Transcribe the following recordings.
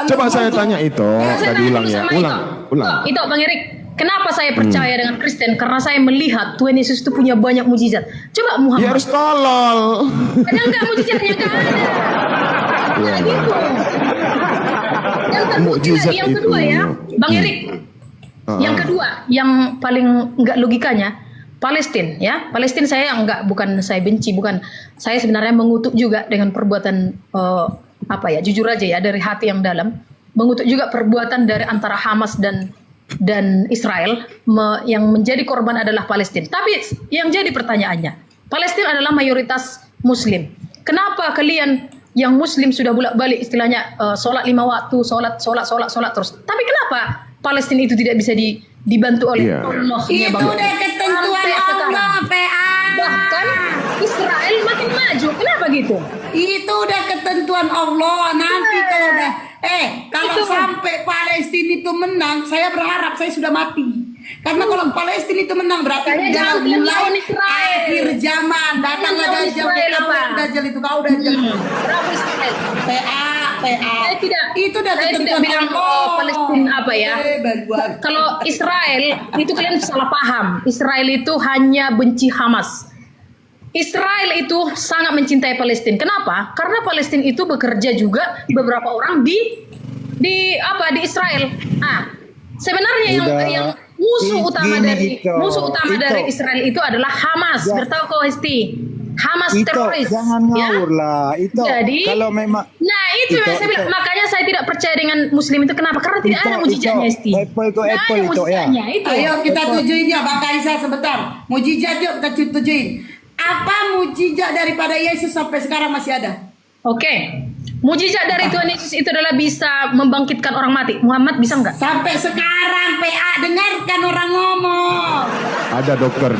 Coba saya tanya itu, tadi ulang ya, ulang. Itu Bang Erik, kenapa saya percaya dengan Kristen? Karena saya melihat Tuhan Yesus itu punya banyak mujizat. Coba Muhammad. Ya harus tolol. Kadang enggak mujizatnya enggak ada. Nah, gitu. Yang kedua ya, Bang Erik. Yang kedua, yang paling enggak logikanya, Palestina ya. Palestina saya bukan saya benci, bukan. Saya sebenarnya mengutuk juga dengan perbuatan jujur aja ya, dari hati yang dalam, mengutuk juga perbuatan dari antara Hamas dan Israel yang menjadi korban adalah Palestina. Tapi yang jadi pertanyaannya, Palestina adalah mayoritas Muslim. Kenapa kalian yang Muslim sudah bolak-balik istilahnya sholat 5 waktu, sholat terus. Tapi kenapa Palestina itu tidak bisa dibantu oleh Allah? Itu udah ketentuan Allah, PA. Bahkan Israel makin maju. Kenapa gitu? Itu udah ketentuan Allah. Nanti kalau udah kalau sampai Palestina itu menang, saya berharap saya sudah mati. Karena kalau Palestina itu menang berarti mulai akhir zaman. Datanglah Dajjal itu kau Dajjal. PA. Itu udah ketentuan Allah. Palestina apa ya? Kalau Israel itu kalian salah paham. Israel itu hanya benci Hamas. Israel itu sangat mencintai Palestina. Kenapa? Karena Palestina itu bekerja juga beberapa orang di Israel. Sebenarnya yang musuh utama dari Israel itu adalah Hamas. Bertahu kau Hesti? Hamas teroris. Jangan ngawur lah. Itu jadi, kalau memang itu yang saya bilang. Makanya saya tidak percaya dengan Muslim itu. Kenapa? Karena tidak ada mujizatnya Hesti. Apple itu ya. Ayo kita tujuin ya Bang Kaisa sebentar. Mujizat yuk kita tujuin. Apa mujizat daripada Yesus sampai sekarang masih ada? Oke. Mujizat dari Tuhan Yesus itu adalah bisa membangkitkan orang mati. Muhammad bisa nggak? Sampai sekarang PA dengarkan orang ngomong. Ada dokter.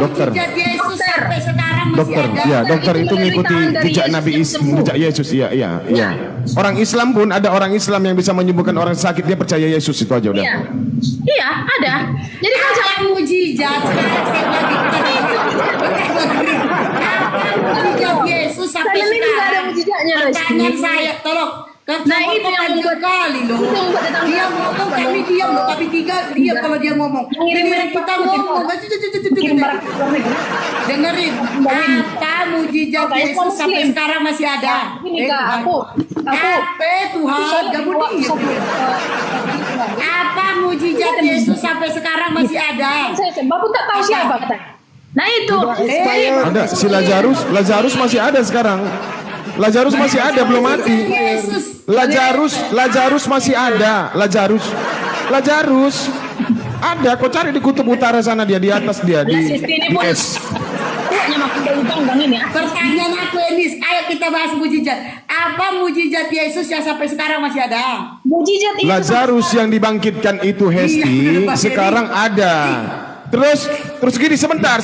Mujizat Yesus sampai sekarang masih ada. Ya, dokter itu mengikuti jejak Nabi jejak Yesus. Iya. Orang Islam pun ada orang Islam yang bisa menyembuhkan orang sakit, dia percaya Yesus, itu aja udah. Iya, ada. Jadi kalau apa mujizat sekarang saya lagi mujizat Yesus sampai sekarang ada mujizatnya loh. Pertanyaan saya tolong. Nah itu yang membuat kali loh. Dia ngomong kami diam loh, tapi dia kalau dia ngomong. Dengerin kita ngomong. Dengerin. Apa mujizat Yesus sampai sekarang masih ada? Ini Kak, aku Tuhan, kamu diam. Apa mujizat Yesus sampai sekarang masih ada? Bapak tak tahu siapa kata. Nah itu. Ada si Lazarus masih ada sekarang. Lazarus masih ada, belum mati. Lazarus masih ada. Lazarus ada. Kau cari di kutub utara sana, dia di atas, dia di es. Pertanyaan aku ini, ayo kita bahas mujizat. Apa mujizat Yesus yang sampai sekarang masih ada? Mujizat itu Lazarus yang dibangkitkan itu Hesti sekarang ada. Terus gini, sebentar.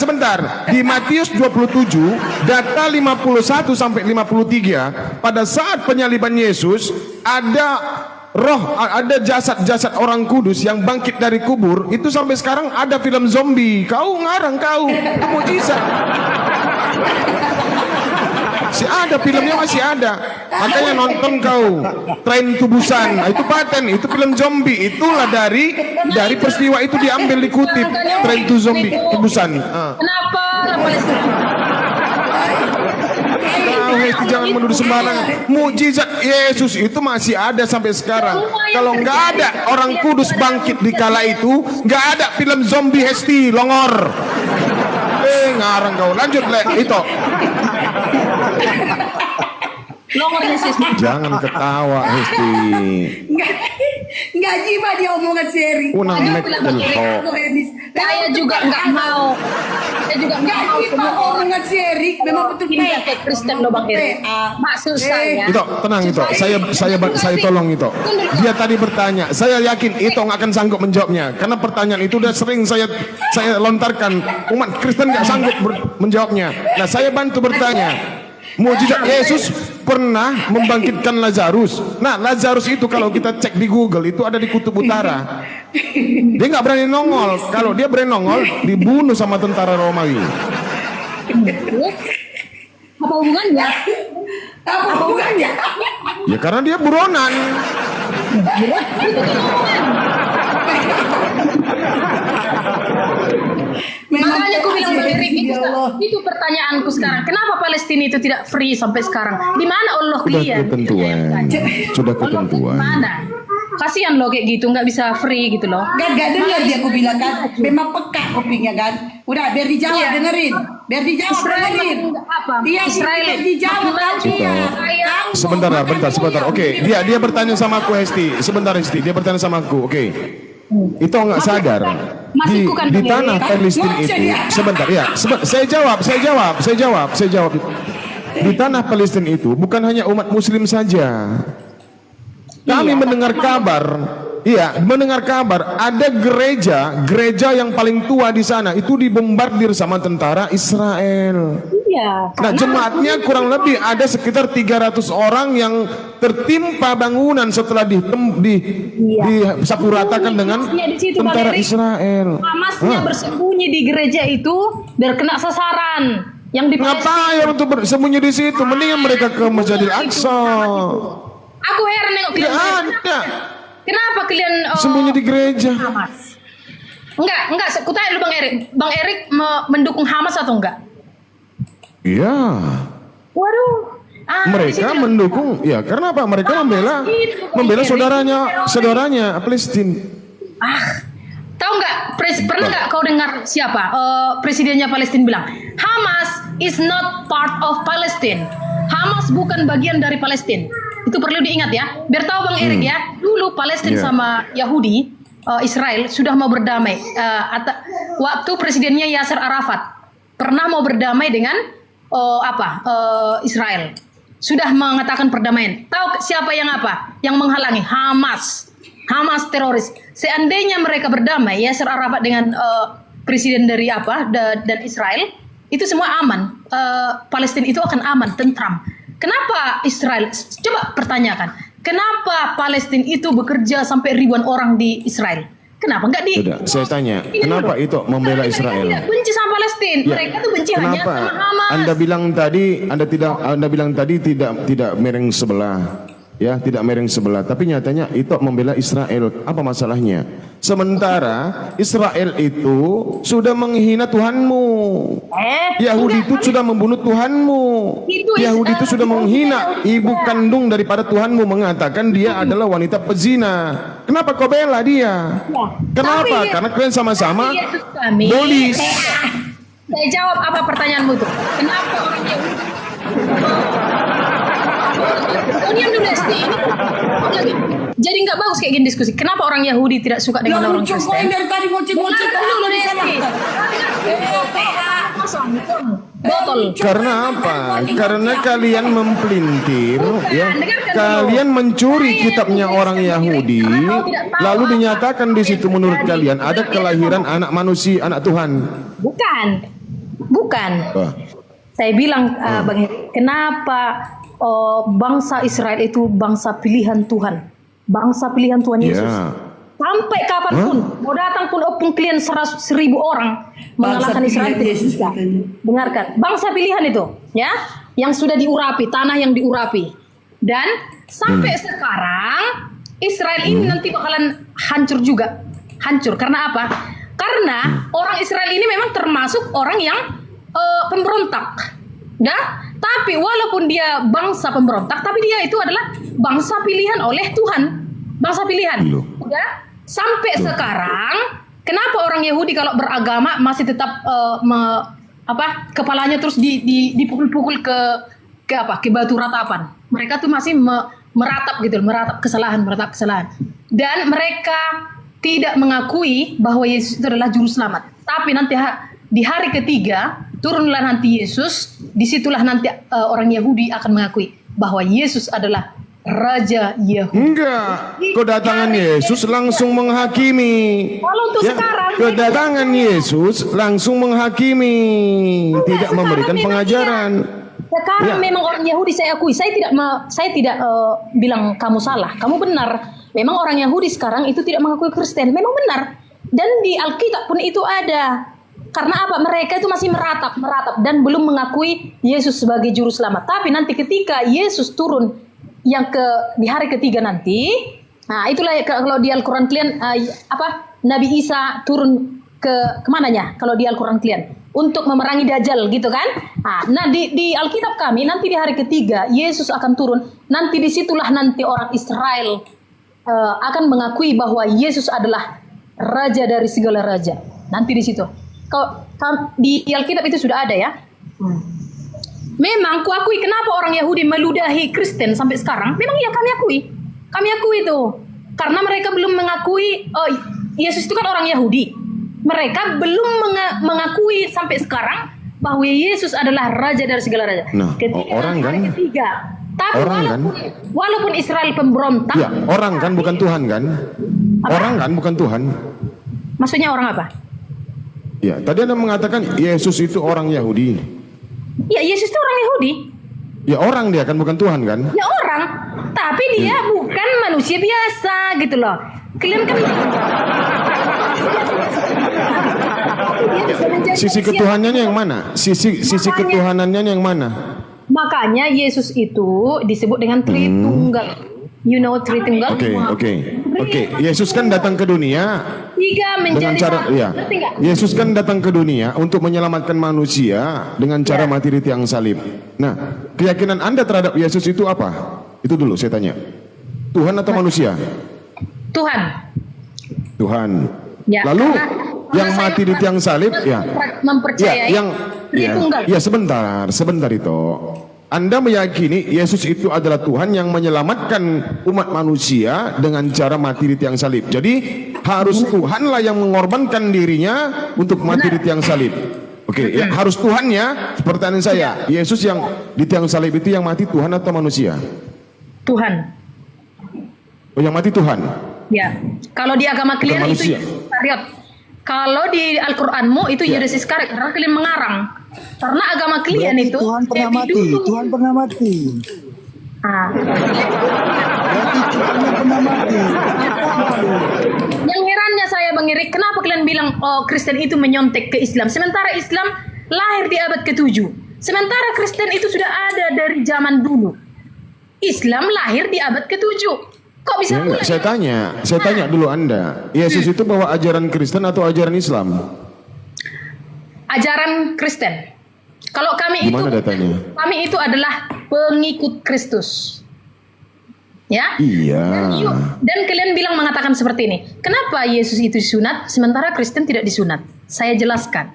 Di Matius 27, data 51 sampai 53, pada saat penyaliban Yesus ada jasad-jasad orang kudus yang bangkit dari kubur. Itu sampai sekarang ada film zombie. Kau ngarang kau. Itu mujizat. Masih ada filmnya, masih ada. Makanya nonton kau Tren to Busan, itu paten, itu film zombie. Itulah dari peristiwa itu diambil, dikutip Tren to Busan. Kenapa Jangan menuduh sembarangan. Mujizat Yesus itu masih ada sampai sekarang. Kalau nggak ada orang kudus bangkit di kala itu, nggak ada film zombie Hesti Longor. Ngarang kau. Lanjut itu. Jangan ketawa Hesti. Enggak jiba dia omongan seri. Saya juga enggak mau. Semua omongan seri memang betul kayak Kristen loh Bang Heri. Maksud saya. Itu tenang itu. Saya tolong itu. Dia tadi bertanya. Saya yakin itu nggak akan sanggup menjawabnya. Karena pertanyaan itu udah sering saya lontarkan. Umat Kristen nggak sanggup menjawabnya. Nah, saya bantu bertanya. Mujizat Yesus pernah membangkitkan Lazarus. Nah, Lazarus itu kalau kita cek di Google itu ada di kutub utara. Dia nggak berani nongol. Kalau dia berani nongol, dibunuh sama tentara Romawi. Apa hubungannya? Apa hubungannya? Ya karena dia buronan. Itu kebohongan. Makanya aku bilang Bang Erik, itu pertanyaanku sekarang. Kenapa Palestina itu tidak free sampai sekarang? Di mana Allah Sudah kalian? ketentuan. Sudah ketentuan. Mana? Kasihan loh kayak gitu, nggak bisa free gitu loh. Gak dengar dia aku bilang kan. Memang peka kupingnya kan. Udah biar dijawab Iya. dengerin. Biar dijawab Israel dengerin. apa? Iya Israel biar dijawab tahu dia. Tahu, Sebentar, makanya sebentar. dia. Oke, dia bertanya sama aku Hesti. Sebentar Hesti, dia bertanya sama aku. Oke. Itu nggak sadar Maksudku kan di Bang tanah Erik. Palestina Maksud itu. dia. Sebentar ya. Saya jawab. Di tanah Palestina itu bukan hanya umat Muslim saja. Kami mendengar kabar. Iya, mendengar kabar ada gereja yang paling tua di sana itu dibombardir sama tentara Israel. Iya. Nah, jemaatnya kurang lebih ada sekitar 300 orang yang tertimpa bangunan setelah disapuratakan dengan Hamasnya di situ, Bang tentara Erik. Israel. Hamasnya bersembunyi di gereja itu biar kena sasaran. Yang di Ngapain untuk bersembunyi di situ? Mendingan mereka ke Masjidil Aqsa. Aku heran nengok Tidak film. ada. Kenapa kalian Sembunyi di gereja. Hamas? Enggak, aku tanya dulu Bang Erik. Bang Erik mendukung Hamas atau enggak? Iya. Waduh. Di Mereka situ- mendukung, ya karena apa? Mereka membela saudaranya Palestina. Tahu nggak? Pernah nggak kau dengar siapa presidennya Palestina bilang Hamas is not part of Palestine. Hamas bukan bagian dari Palestina. Itu perlu diingat ya. Biar tahu Bang Erik ya. Dulu Palestina Iya. sama Yahudi, Israel sudah mau berdamai. Waktu presidennya Yasser Arafat pernah mau berdamai dengan Israel. Sudah mengatakan perdamaian. Tahu siapa yang apa? Yang menghalangi? Hamas teroris. Seandainya mereka berdamai, Yasser Arafat dengan presiden dari dan Israel, itu semua aman. Palestina itu akan aman, tentram. Kenapa Israel? Coba pertanyakan. Kenapa Palestina itu bekerja sampai ribuan orang di Israel? Kenapa enggak di? Sudah, saya tanya, Ini kenapa dulu. itu membela Karena Israel? Mereka tidak benci sama Palestina. Ya, Mereka tuh benci hanya kenapa? sama Hamas. Anda bilang tadi tidak mereng sebelah. Ya, tidak mereng sebelah, tapi nyatanya itu membela Israel. Apa masalahnya? Sementara Israel itu sudah menghina Tuhanmu. Yahudi itu sudah membunuh Tuhanmu. Yahudi itu sudah menghina ibu kandung daripada Tuhanmu, mengatakan dia adalah wanita pezina. Kenapa kau bela dia? Kenapa? Tapi- Karena kalian sama-sama Tapi Yesus kami. bolis. Saya jawab apa pertanyaanmu itu? Kenapa orang Yahudi? Kau diam dulu Esti. Jadi nggak bagus kayak gini diskusi. Kenapa orang Yahudi tidak suka dengan Yang orang lucu kau Kristen? yang dari tadi ngoceh-ngoceh Dengarkan kau dulu bisa Esti. Kosong, botol. Karena apa? Karena kalian mempelintir, ya. dengarkan Kalian dulu. mencuri Saya kitabnya yang orang tulis Yahudi, karena kau tidak tahu lalu apa dinyatakan di situ yang menurut terjadi. kalian ada kelahiran anak manusia, anak Tuhan. Bukan. Wah. Saya bilang Bang Heri, kenapa bangsa Israel itu bangsa pilihan Tuhan, bangsa pilihan Tuhan Yesus. Ya. Sampai kapanpun mau datang pun kalian 100.000 orang mengalahkan Israel tidak Yesus bisa. katanya. Dengarkan, bangsa pilihan itu, ya, yang sudah diurapi, tanah yang diurapi, dan sampai sekarang Israel ini nanti bakalan hancur juga, hancur. Karena apa? Karena orang Israel ini memang termasuk orang yang pemberontak, ya. Tapi walaupun dia bangsa pemberontak, tapi dia itu adalah bangsa pilihan oleh Tuhan, bangsa pilihan, Loh. ya. Sampai sekarang, kenapa orang Yahudi kalau beragama masih tetap kepalanya terus dipukul-pukul ke batu ratapan? Mereka tuh masih meratap gitu, meratap kesalahan. Dan mereka tidak mengakui bahwa Yesus itu adalah juru selamat. Tapi nanti di hari ketiga turunlah nanti Yesus, disitulah nanti orang Yahudi akan mengakui bahwa Yesus adalah Raja Yahudi. Enggak, kedatangan Yesus langsung menghakimi. Kalau untuk Ya, sekarang, kedatangan Yesus langsung menghakimi, tidak sekarang memberikan memang pengajaran. Sekarang Ya. memang orang Yahudi saya akui, saya tidak bilang kamu salah, kamu benar. Memang orang Yahudi sekarang itu tidak mengakui Kristen, memang benar. Dan di Alkitab pun itu ada. Karena apa? Mereka itu masih meratap dan belum mengakui Yesus sebagai juru selamat. Tapi nanti ketika Yesus turun di hari ketiga nanti, nah itulah kalau di Al-Quran kalian Nabi Isa turun kemananya kalau di Al-Quran kalian untuk memerangi Dajjal gitu kan. Nah di Alkitab kami nanti di hari ketiga Yesus akan turun. Nanti disitulah nanti orang Israel akan mengakui bahwa Yesus adalah raja dari segala raja. Nanti di situ. Kalau di Alkitab itu sudah ada ya. Memang kuakui kenapa orang Yahudi meludahi Kristen sampai sekarang. Memang ya kami akui. Kami akui itu. Karena mereka belum mengakui Yesus itu kan orang Yahudi. Mereka belum mengakui sampai sekarang bahwa Yesus adalah raja dari segala raja. Nah, orang kan? Ketiga. Tapi walaupun Israel pemberontak. Ya, orang kan bukan Tuhan kan? Apa? Orang kan bukan Tuhan. Maksudnya orang apa? Ya, tadi Anda mengatakan Yesus itu orang Yahudi. Ya, Yesus itu orang Yahudi. Ya orang dia kan bukan Tuhan kan? Ya orang, tapi dia bukan manusia biasa gitu loh. Kalian kan Sisi ketuhanannya yang mana? Sisi ketuhanannya yang mana? Makanya Yesus itu disebut dengan Tritunggal. You know Tritunggal? Oke. Yesus kan datang ke dunia Tiga dengan menjadi cara satu. ya. Ngerti nggak? Yesus kan datang ke dunia untuk menyelamatkan manusia dengan cara mati di tiang salib. Nah, keyakinan Anda terhadap Yesus itu apa? Itu dulu saya tanya. Tuhan atau manusia? Tuhan. Tuhan. Ya, Lalu karena yang saya mati di tiang salib ya. mempercayai Tritunggal. Sebentar itu. Anda meyakini Yesus itu adalah Tuhan yang menyelamatkan umat manusia dengan cara mati di tiang salib. Jadi harus Tuhanlah yang mengorbankan dirinya untuk mati di tiang salib. Oke, ya, harus Tuhan ya. Pertanyaan saya, Yesus yang di tiang salib itu yang mati Tuhan atau manusia? Tuhan. Oh, yang mati Tuhan. Ya. Kalau di agama kalian Bukan itu manusia. Iskariot. Kalau di Al-Qur'anmu itu Yudas Iskariot karena kalian mengarang. Karena agama kalian Berarti itu Tuhan pernah lebih mati. dulu. Tuhan pernah mati. Berarti Tuhan pernah mati. Yang herannya saya Bang Erik, kenapa kalian bilang Kristen itu menyontek ke Islam sementara Islam lahir di abad ke-7. Sementara Kristen itu sudah ada dari zaman dulu. Islam lahir di abad ke-7. Kok bisa Ya, enggak, saya tanya dulu Anda. Yesus itu bawa ajaran Kristen atau ajaran Islam? ajaran Kristen? Kalau kami Gimana datanya? kami itu adalah pengikut Kristus. Ya? Iya. Dan kalian mengatakan seperti ini. Kenapa Yesus itu disunat sementara Kristen tidak disunat? Saya jelaskan.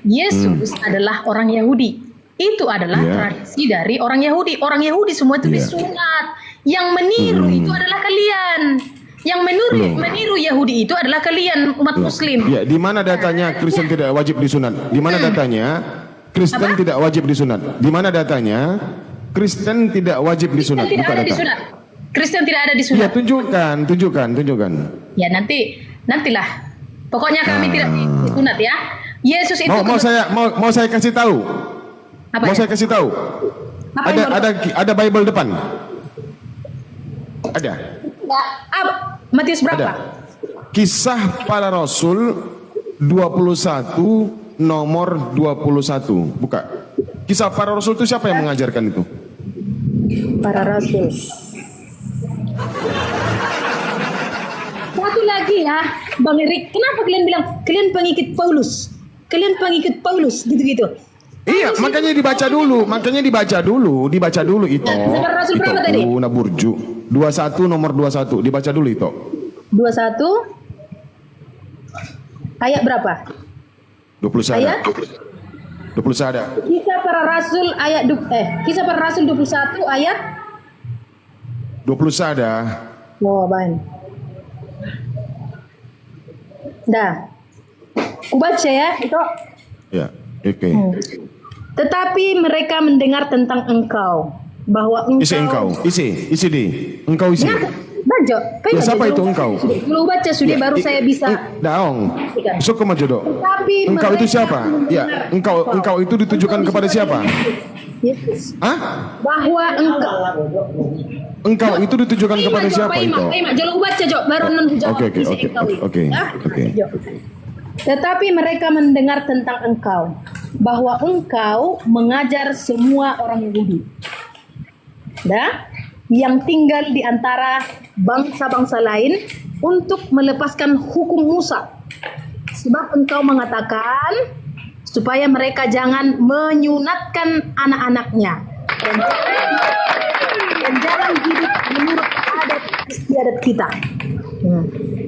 Yesus adalah orang Yahudi. Itu adalah tradisi dari orang Yahudi. Orang Yahudi semua itu disunat. Yang meniru itu adalah kalian. Yang meniru Yahudi itu adalah kalian umat Muslim. Ya, di mana datanya Kristen tidak wajib disunat? Di mana datanya Kristen tidak wajib disunat? Di mana datanya Kristen tidak wajib disunat? Kristen tidak Buka ada data. disunat. Kristen tidak ada Ya, disunat. tunjukkan. Ya nantilah. Pokoknya kami tidak disunat ya. Yesus itu Mau saya kasih tahu. apa Mau ya? saya kasih tahu. Apa yang Ada Bible depan. Ada. Ya, Matius berapa? Ada. Kisah para Rasul 21 nomor 21. Buka. Kisah para Rasul itu siapa yang mengajarkan itu? Para rasul. Satu lagi ya, Bang Erik. Kenapa kalian bilang kalian pengikut Paulus? Kalian pengikut Paulus gitu-gitu. Iya, makanya dibaca dulu itu. Kisah para Rasul berapa tadi? Naburju. 21 nomor 21. Dibaca dulu itu. 21 ayat berapa? 21. Ayat? 21. Kisah para Rasul Kisah para Rasul 21 ayat 21. oh, bahan. Dah. Ku baca ya, itu. Ya, oke. Tetapi mereka mendengar tentang engkau, bahwa engkau Isi di. Engkau isi. Baca. Ya, siapa itu engkau? Lu baca sudah baru saya bisa. Daong. Suka maju dok. Tetapi Engkau itu mereka siapa? Ya, engkau itu ditujukan kepada siapa? Yesus. Hah? Bahwa Engkau itu ditujukan kepada siapa itu? Jangan baca, Jok. Baru nanti jawab. Oke. Isi engkau. Oke. Ya? Oke. Jok. Tetapi mereka mendengar tentang engkau, bahwa engkau mengajar semua orang Yahudi, yang tinggal di antara bangsa-bangsa lain untuk melepaskan hukum Musa. Sebab engkau mengatakan supaya mereka jangan menyunatkan anak-anaknya dan jangan hidup menurut adat istiadat kita.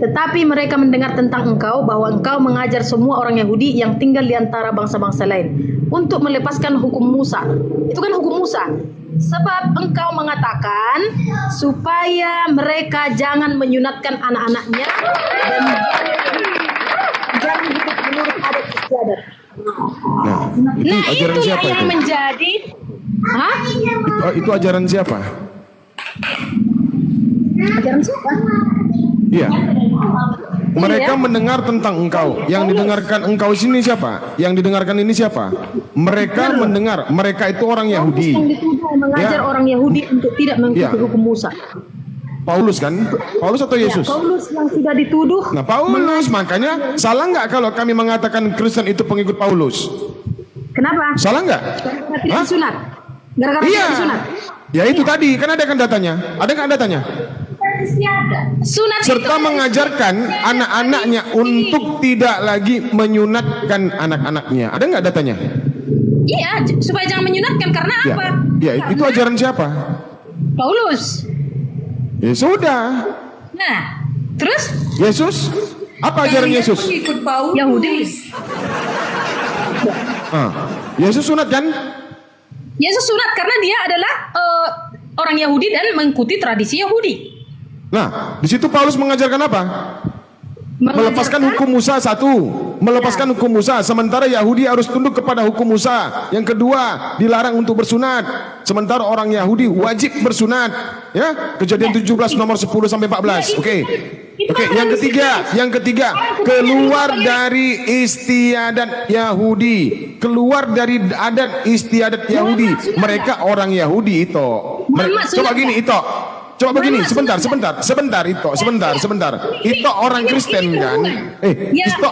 Tetapi mereka mendengar tentang engkau, bahwa engkau mengajar semua orang Yahudi yang tinggal di antara bangsa-bangsa lain untuk melepaskan hukum Musa. Itu kan hukum Musa. Sebab engkau mengatakan supaya mereka jangan menyunatkan anak-anaknya dan jangan hidup menurut adat istiadat. Nah, ajaran itulah siapa yang itu? menjadi Itu ajaran siapa? ajaran siapa? Iya. Mereka Iya. mendengar tentang engkau. Yang didengarkan engkau sini siapa? Yang didengarkan ini siapa? Mereka mendengar. Mereka itu orang Yahudi. Yang dituduh mengajar Ya. orang Yahudi untuk tidak mengikuti Ya. hukum Musa. Paulus kan? Paulus atau Ya, Yesus? Paulus yang sudah dituduh. Nah, Paulus, makanya salah nggak kalau kami mengatakan Kristen itu pengikut Paulus? Kenapa? Salah nggak? Gara-gara tidak Hah? disunat. Gara-gara Iya. tidak disunat. Ya itu tadi, kan ada kan datanya? Ada nggak datanya? Sunat Serta itu mengajarkan anak-anaknya untuk tidak lagi menyunatkan anak-anaknya. Ada nggak datanya? iya, supaya jangan menyunatkan karena Ya, apa? ya itu Karena ajaran siapa? Paulus. Ya sudah. Nah, terus Yesus? Apa ajaran Kalian Yesus? pengikut Paulus. Yahudi. Yesus sunat kan? Yesus sunat karena dia adalah orang Yahudi dan mengikuti tradisi Yahudi. Nah, di situ Paulus mengajarkan apa? Melepaskan hukum Musa satu, melepaskan hukum Musa. Sementara Yahudi harus tunduk kepada hukum Musa. Yang kedua, dilarang untuk bersunat. Sementara orang Yahudi wajib bersunat. Ya, Kejadian 17 nomor 10 sampai 14. Oke. Oke, yang ketiga, keluar dari istiadat Yahudi, keluar dari adat istiadat Yahudi. Mereka orang Yahudi itu. Coba gini itu. Coba begini, sebentar. Itu orang Kristen kan?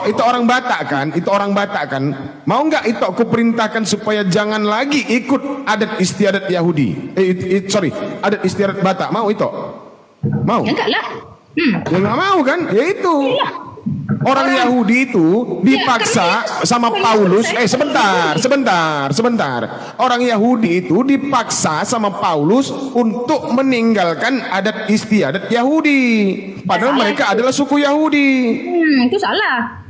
Itu orang Batak kan? Itu orang Batak kan? Mau nggak itu aku perintahkan supaya jangan lagi ikut adat istiadat Yahudi? Adat istiadat Batak. Mau itu? Mau? Ya enggak lah. Ya nggak mau kan? Ya itu. Orang Yahudi itu dipaksa sama Paulus. Sebentar. Orang Yahudi itu dipaksa sama Paulus untuk meninggalkan adat istiadat Yahudi. Padahal mereka adalah suku Yahudi. Itu salah.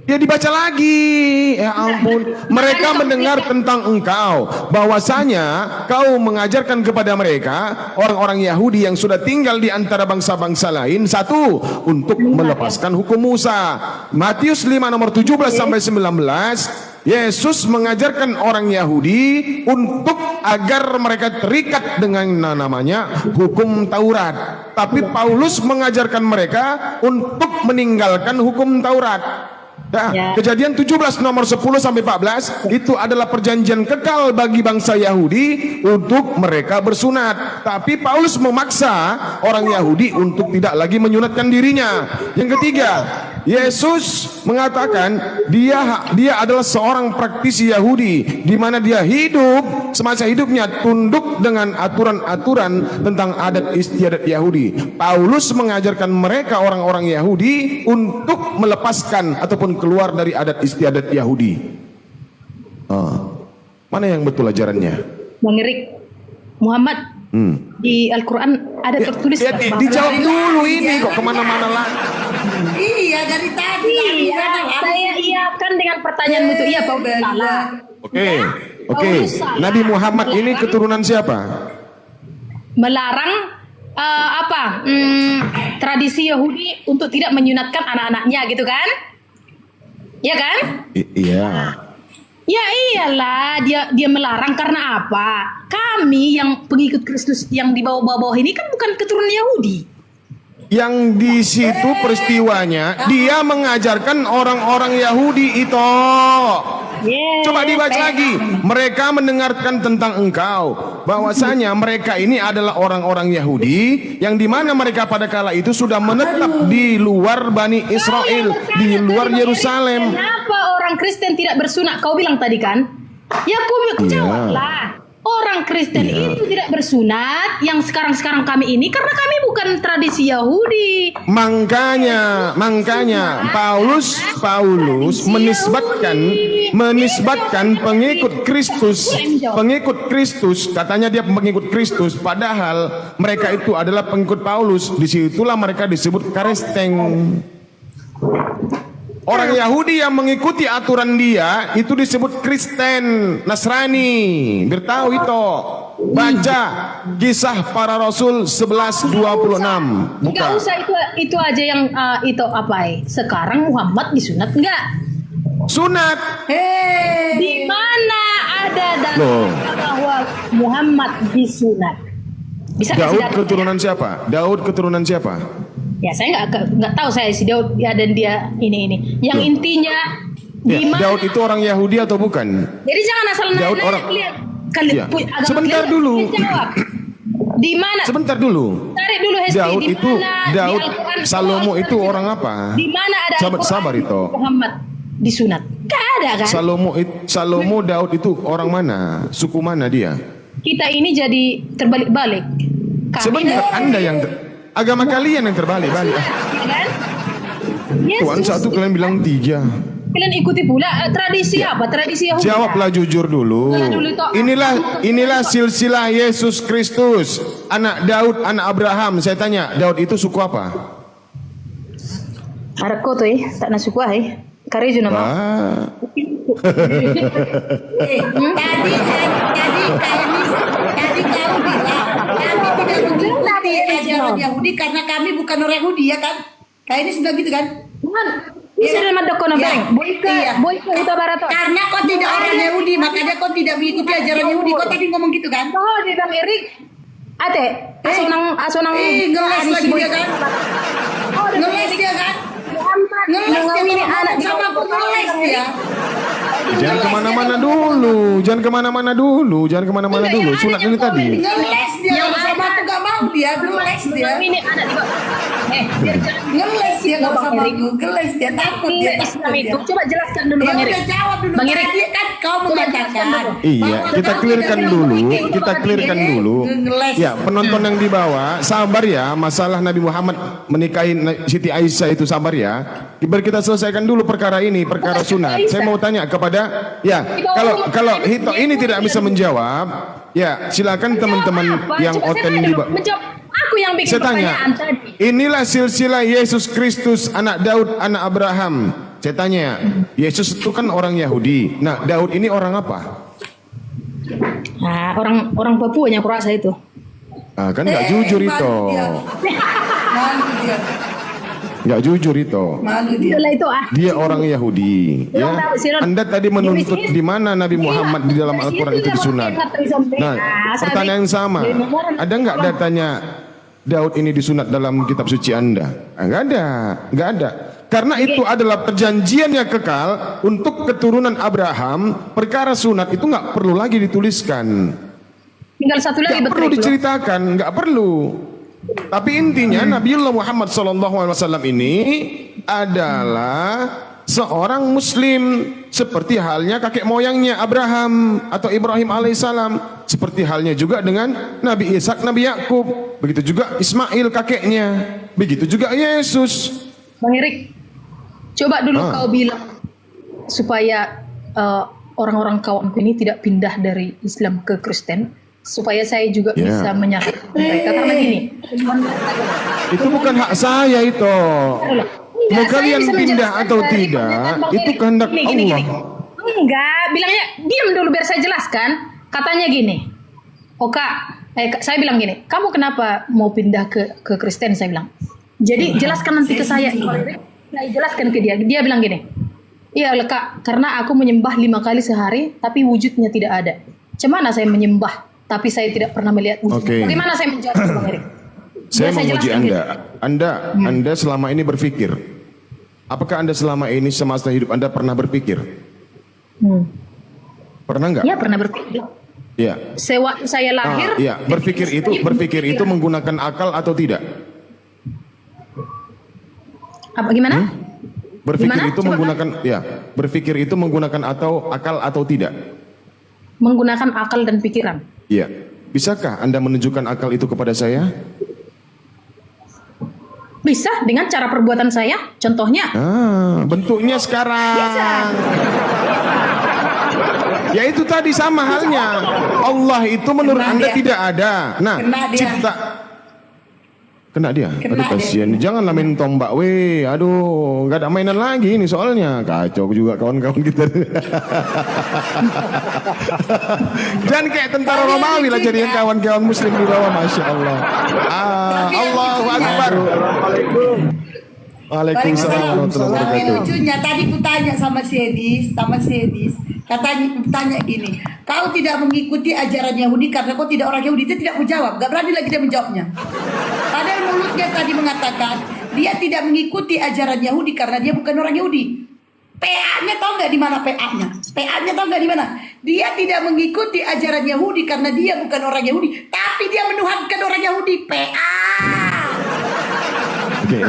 Ya dibaca lagi. Ya ampun. Mereka mendengar tentang engkau, bahwasanya kau mengajarkan kepada mereka orang-orang Yahudi yang sudah tinggal di antara bangsa-bangsa lain, satu, untuk melepaskan hukum Musa. Matius 5 nomor 17 sampai 19. Yesus mengajarkan orang Yahudi untuk agar mereka terikat dengan namanya hukum Taurat. Tapi Paulus mengajarkan mereka untuk meninggalkan hukum Taurat. Ya, Kejadian 17 nomor 10 sampai 14 itu adalah perjanjian kekal bagi bangsa Yahudi untuk mereka bersunat. Tapi Paulus memaksa orang Yahudi untuk tidak lagi menyunatkan dirinya. Yang ketiga, Yesus mengatakan dia adalah seorang praktisi Yahudi, di mana dia hidup semasa hidupnya tunduk dengan aturan-aturan tentang adat istiadat Yahudi. Paulus mengajarkan mereka orang-orang Yahudi untuk melepaskan ataupun keluar dari adat istiadat Yahudi. Mana yang betul ajarannya? Bang Erik, Muhammad di Al-Quran ada tertulis Dijawab dulu ini kok kemana-mana lah. Iya, dari tadi. Iya, saya iakan dengan pertanyaanmu itu. Iya, Paulus salah. Oke. Paulus salah. Nabi Muhammad ini keturunan siapa? Melarang tradisi Yahudi untuk tidak menyunatkan anak-anaknya gitu kan? Iya kan? Iya. Ya iyalah, dia melarang karena apa? Kami yang pengikut Kristus yang di bawah-bawah ini kan bukan keturunan Yahudi. Yang di situ peristiwanya dia mengajarkan orang-orang Yahudi itu. Yeah, Coba dibaca lagi. Mereka mendengarkan tentang engkau, bahwasanya mereka ini adalah orang-orang Yahudi yang dimana mereka pada kala itu sudah menetap di luar Bani Israel, di luar Yerusalem. Kenapa orang Kristen tidak bersunat? Kau bilang tadi kan? Ya, aku Iya. jawablah. Orang Kristen Iya. itu tidak bersunat yang sekarang kami ini karena kami bukan tradisi Yahudi. Makanya Paulus menisbatkan pengikut Kristus, katanya dia pengikut Kristus, padahal mereka itu adalah pengikut Paulus. Disitulah mereka disebut Kristen. Orang Yahudi yang mengikuti aturan dia itu disebut Kristen, Nasrani. Bertahu itu. Baca Kisah Para Rasul 11:26. Enggak Buka. usah itu aja yang itu apa? Sekarang Muhammad disunat enggak? Sunat. Di mana ada Loh. dalil bahwa Muhammad disunat? Bisa kasih Daud data? keturunan siapa? Daud keturunan siapa? Ya saya nggak tahu saya si Daud ya dan dia ini. Yang Loh. intinya di Ya, mana? Daud itu orang Yahudi atau bukan? Jadi jangan asal Daud nanya orang- kalian Ya. agama Sebentar kalian, dulu. kalian jawab. Di mana? Sebentar dulu. Tarik dulu Hesti. Daud Di itu mana di Daud Al-Quran Salomo itu orang apa? Di mana ada Al-Quran Sabar itu. Muhammad disunat? Gak ada kan? Salomo Daud itu orang mana? Suku mana dia? Kita ini jadi terbalik-balik. Kami Sebentar, Anda yang agama kalian yang terbalik-balik. ya kan? Yesus. Tuhan satu, kalian bilang tiga. Kalian ikuti pula tradisi apa? Tradisi Yahudi. Jawablah jujur dulu. Jangan dulu, Tok. Inilah silsilah Yesus Kristus, anak Daud, anak Abraham. Saya tanya, Daud itu suku apa? Harap kau tuh tak nak suku Karejo nama. Ah, Jadi kau bilang kami tidak mengikuti ajaran Yahudi karena kami bukan orang Yahudi ya kan? Kayak ini sudah gitu kan? Tuhan, bisa dalam ada kau Iya. Boy ke Huta Barat. Karena kau tidak orang Yahudi, makanya kau tidak mengikuti ajaran Yahudi. Kau tadi ngomong gitu kan? Oh, di Bang Erik. Ate, asonang Ngeles lagi dia kan? Oh, Ngeles dia kan? Ngeles dia ini ngomong anak sama aku ngeles dia. jangan kemana-mana dulu. Jangan kemana-mana dulu. Sunat ini tadi. Ngeles dia kalau sama aku gak mau dia, ngeles dia. Ini anak di bawah. Biar jangan Ngeles dia kalau Bang sama Erik. aku, ngeles dia takut dia. Islam takut itu. dia. Coba jelaskan dulu Ya Bang Erik. udah jawab dulu. Bang Erik. Tadi kan kau mengatakan. Iya, bahwa kita kau clearkan tidak dulu. mengikuti Kita Quran clearkan ini. dulu. Ngeles. Ya, penonton yang di bawah, sabar ya. Masalah Nabi Muhammad menikahi Siti Aisyah itu sabar ya. Biar kita selesaikan dulu perkara ini, perkara sunat. Saya mau tanya kepada, ya, kalau Hito ini tidak bisa menjawab, ya silakan teman-teman Apa? yang Coba oten saya di dulu bawah. menjawab. Aku yang bikin Saya tanya, pertanyaan tadi. inilah silsilah Yesus Kristus, anak Daud, anak Abraham. Saya tanya, Yesus itu kan orang Yahudi. Nah, Daud ini orang apa? Nah, orang Papua yang kurasa itu. Ah, kan nggak jujur itu. Malu dia. Nggak jujur itu. Malu dia. Itulah itu Dia orang Yahudi. Ya. Anda tadi menuntut di mana Nabi Muhammad di dalam Al-Quran itu disunat. Nah, pertanyaan yang sama. Ada nggak datanya Daud ini disunat dalam kitab suci Anda? Ah, nggak ada. Karena itu adalah perjanjian yang kekal untuk keturunan Abraham. Perkara sunat itu nggak perlu lagi dituliskan. Tinggal satu lagi Nggak perlu betul. diceritakan, nggak perlu. Tapi intinya Nabiullah Muhammad SAW ini adalah seorang Muslim seperti halnya kakek moyangnya Abraham atau Ibrahim alaihissalam, seperti halnya juga dengan Nabi Ishak, Nabi Yakub, begitu juga Ismail kakeknya, begitu juga Yesus. Bang Erik, coba dulu kau bilang supaya orang-orang kawanku ini tidak pindah dari Islam ke Kristen, supaya saya juga Ya. bisa menyakiti mereka karena gini. Itu bukan hak saya itu. Mau kalian pindah atau tidak, itu kehendak Allah. Enggak, bilangnya diam dulu biar saya jelaskan. Katanya gini, saya bilang gini, kamu kenapa mau pindah ke Kristen? Saya bilang. Jadi jelaskan nanti ke saya. Saya jelaskan ke dia. Dia bilang gini, iya Kak, karena aku menyembah 5 kali sehari, tapi wujudnya tidak ada. Cemana saya menyembah, tapi saya tidak pernah melihat wujudnya. Oke. Bagaimana saya menjawab Bang Erik? Saya Biar menguji jelaskan Anda selama ini berpikir. Apakah Anda selama ini semasa hidup Anda pernah berpikir Pernah nggak? Ya pernah berpikir. Iya. Waktu saya lahir. Iya, berpikir itu menggunakan akal atau tidak? Apa gimana? Berpikir Gimana? itu Coba, menggunakan berpikir itu menggunakan atau akal atau tidak? Menggunakan akal dan pikiran. Iya. Bisakah Anda menunjukkan akal itu kepada saya? Bisa dengan cara perbuatan saya. Contohnya. Bentuknya sekarang. Bisa. Ya itu tadi sama halnya. Allah itu menurut Kena Anda dia. tidak ada. Nah, Kena dia. Kena dia. Kena Aduh dia. kasihan. Janganlah main tombak, weh. Aduh, nggak ada mainan lagi ini soalnya. Kacau juga kawan-kawan kita. Jangan kayak tentara Romawi lah jadinya kawan-kawan Muslim di bawah, masya Allah. Allahu Akbar. Waalaikumsalam warahmatullahi Tapi wabarakatuh. lucunya tadi ku tanya sama Sedis, katanya tanya gini, kau tidak mengikuti ajaran Yahudi karena kau tidak orang Yahudi. Dia tidak menjawab, gak berani lagi dia menjawabnya. Padahal mulutnya tadi mengatakan dia tidak mengikuti ajaran Yahudi karena dia bukan orang Yahudi. PA-nya tahu nggak di mana PA-nya? PA-nya tahu nggak di mana? Dia tidak mengikuti ajaran Yahudi karena dia bukan orang Yahudi, tapi dia menuhankan orang Yahudi. PA. Oke,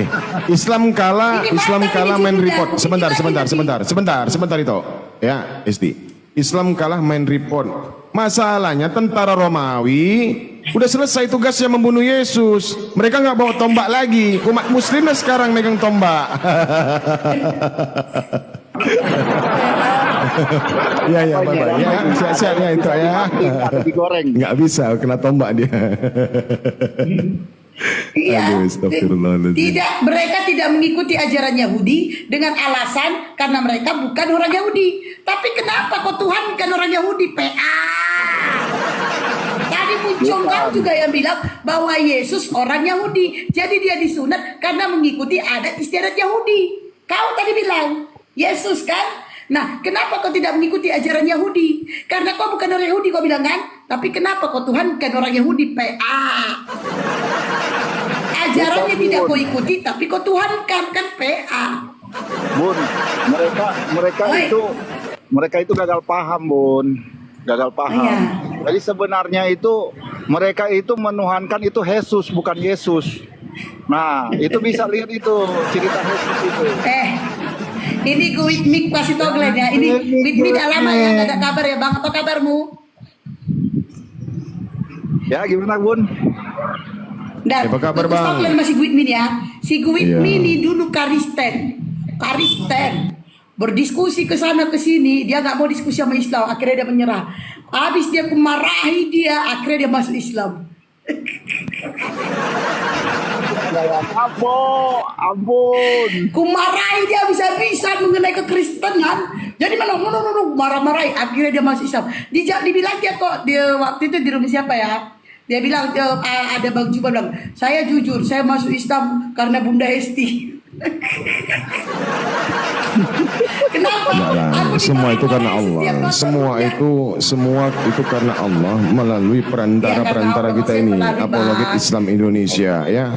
Islam kalah Ini main ini report. juga. Sebentar itu. Ya, Isti. Islam kalah main report. Masalahnya tentara Romawi udah selesai tugasnya membunuh Yesus. Mereka nggak bawa tombak lagi. Umat Muslimnya sekarang megang tombak. Ya, bye. Ya, siap-siap ya itu ya. Digoreng. Nggak bisa kena tombak dia. Iya. Aduh, astagfirullahaladzim. Mereka tidak mengikuti ajaran Yahudi dengan alasan karena mereka bukan orang Yahudi. Tapi kenapa kau tuhankan orang Yahudi? PA. Tadi muncul kau juga yang bilang bahwa Yesus orang Yahudi. Jadi dia disunat karena mengikuti adat istiadat Yahudi. Kau tadi bilang Yesus kan? Nah, kenapa kau tidak mengikuti ajaran Yahudi? Karena kau bukan orang Yahudi, kau bilang kan? Tapi kenapa kau tuhankan orang Yahudi? PA. Ajarannya tidak kau ikuti, tapi kau tuhankan, kan? PA. Bun, mereka itu gagal paham, Bun. Gagal paham. Iya. Jadi sebenarnya itu mereka itu menuhankan itu Jesus, bukan Yesus. Nah, itu bisa lihat itu cerita Jesus itu. Ini gue with me kasih tau Glenn ya. Ini with me dah lama ya, gak ada kabar ya Bang. Apa kabarmu? Ya, gimana, Bun? Dan Apa kabar, Bang? Glenn masih with me ya. Si gue with Iya. me ini dulu Karisten. Berdiskusi ke sana ke sini, dia nggak mau diskusi sama Islam, akhirnya dia menyerah. Habis dia kemarahi dia, akhirnya dia masuk Islam. Ampun. Kumarahi dia bisa-bisa mengenai kekristenan. Jadi marah-marahi, akhirnya dia masuk Islam. Dibilang dia kok dia waktu itu di rumah siapa ya? Dia bilang ada Bang Juba bilang, saya jujur, saya masuk Islam karena Bunda Hesti. Kenapa? Aku Semua itu karena dimarahi setiap Allah. nonton Semua itu karena Allah melalui perantara kita ini, apalagi Islam Indonesia ya.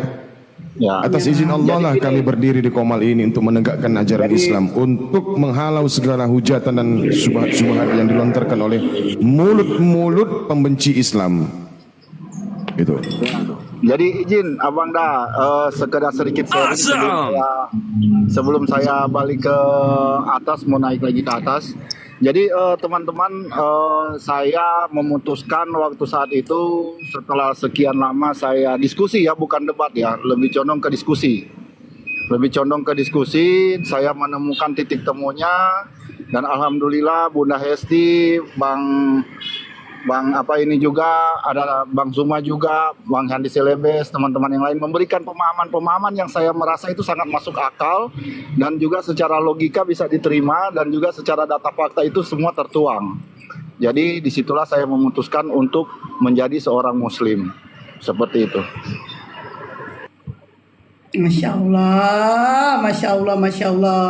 Ya. Atas izin Allah lah kami berdiri di Komal ini untuk menegakkan ajaran Islam, untuk menghalau segala hujatan dan subhat-subhat yang dilontarkan oleh mulut-mulut pembenci Islam. Gitu. Jadi izin Abang sekedar sedikit sharing sebelum saya balik ke atas, mau naik lagi ke atas. Jadi teman-teman, saya memutuskan waktu saat itu setelah sekian lama saya diskusi ya, bukan debat ya, lebih condong ke diskusi. Saya menemukan titik temunya dan alhamdulillah Bunda Hesti, Bang apa ini juga, ada Bang Zuma juga, Bang Handi Selebes, teman-teman yang lain memberikan pemahaman-pemahaman yang saya merasa itu sangat masuk akal dan juga secara logika bisa diterima dan juga secara data fakta itu semua tertuang. Jadi disitulah saya memutuskan untuk menjadi seorang Muslim. Seperti itu. Masya Allah, Masya Allah, Masya Allah.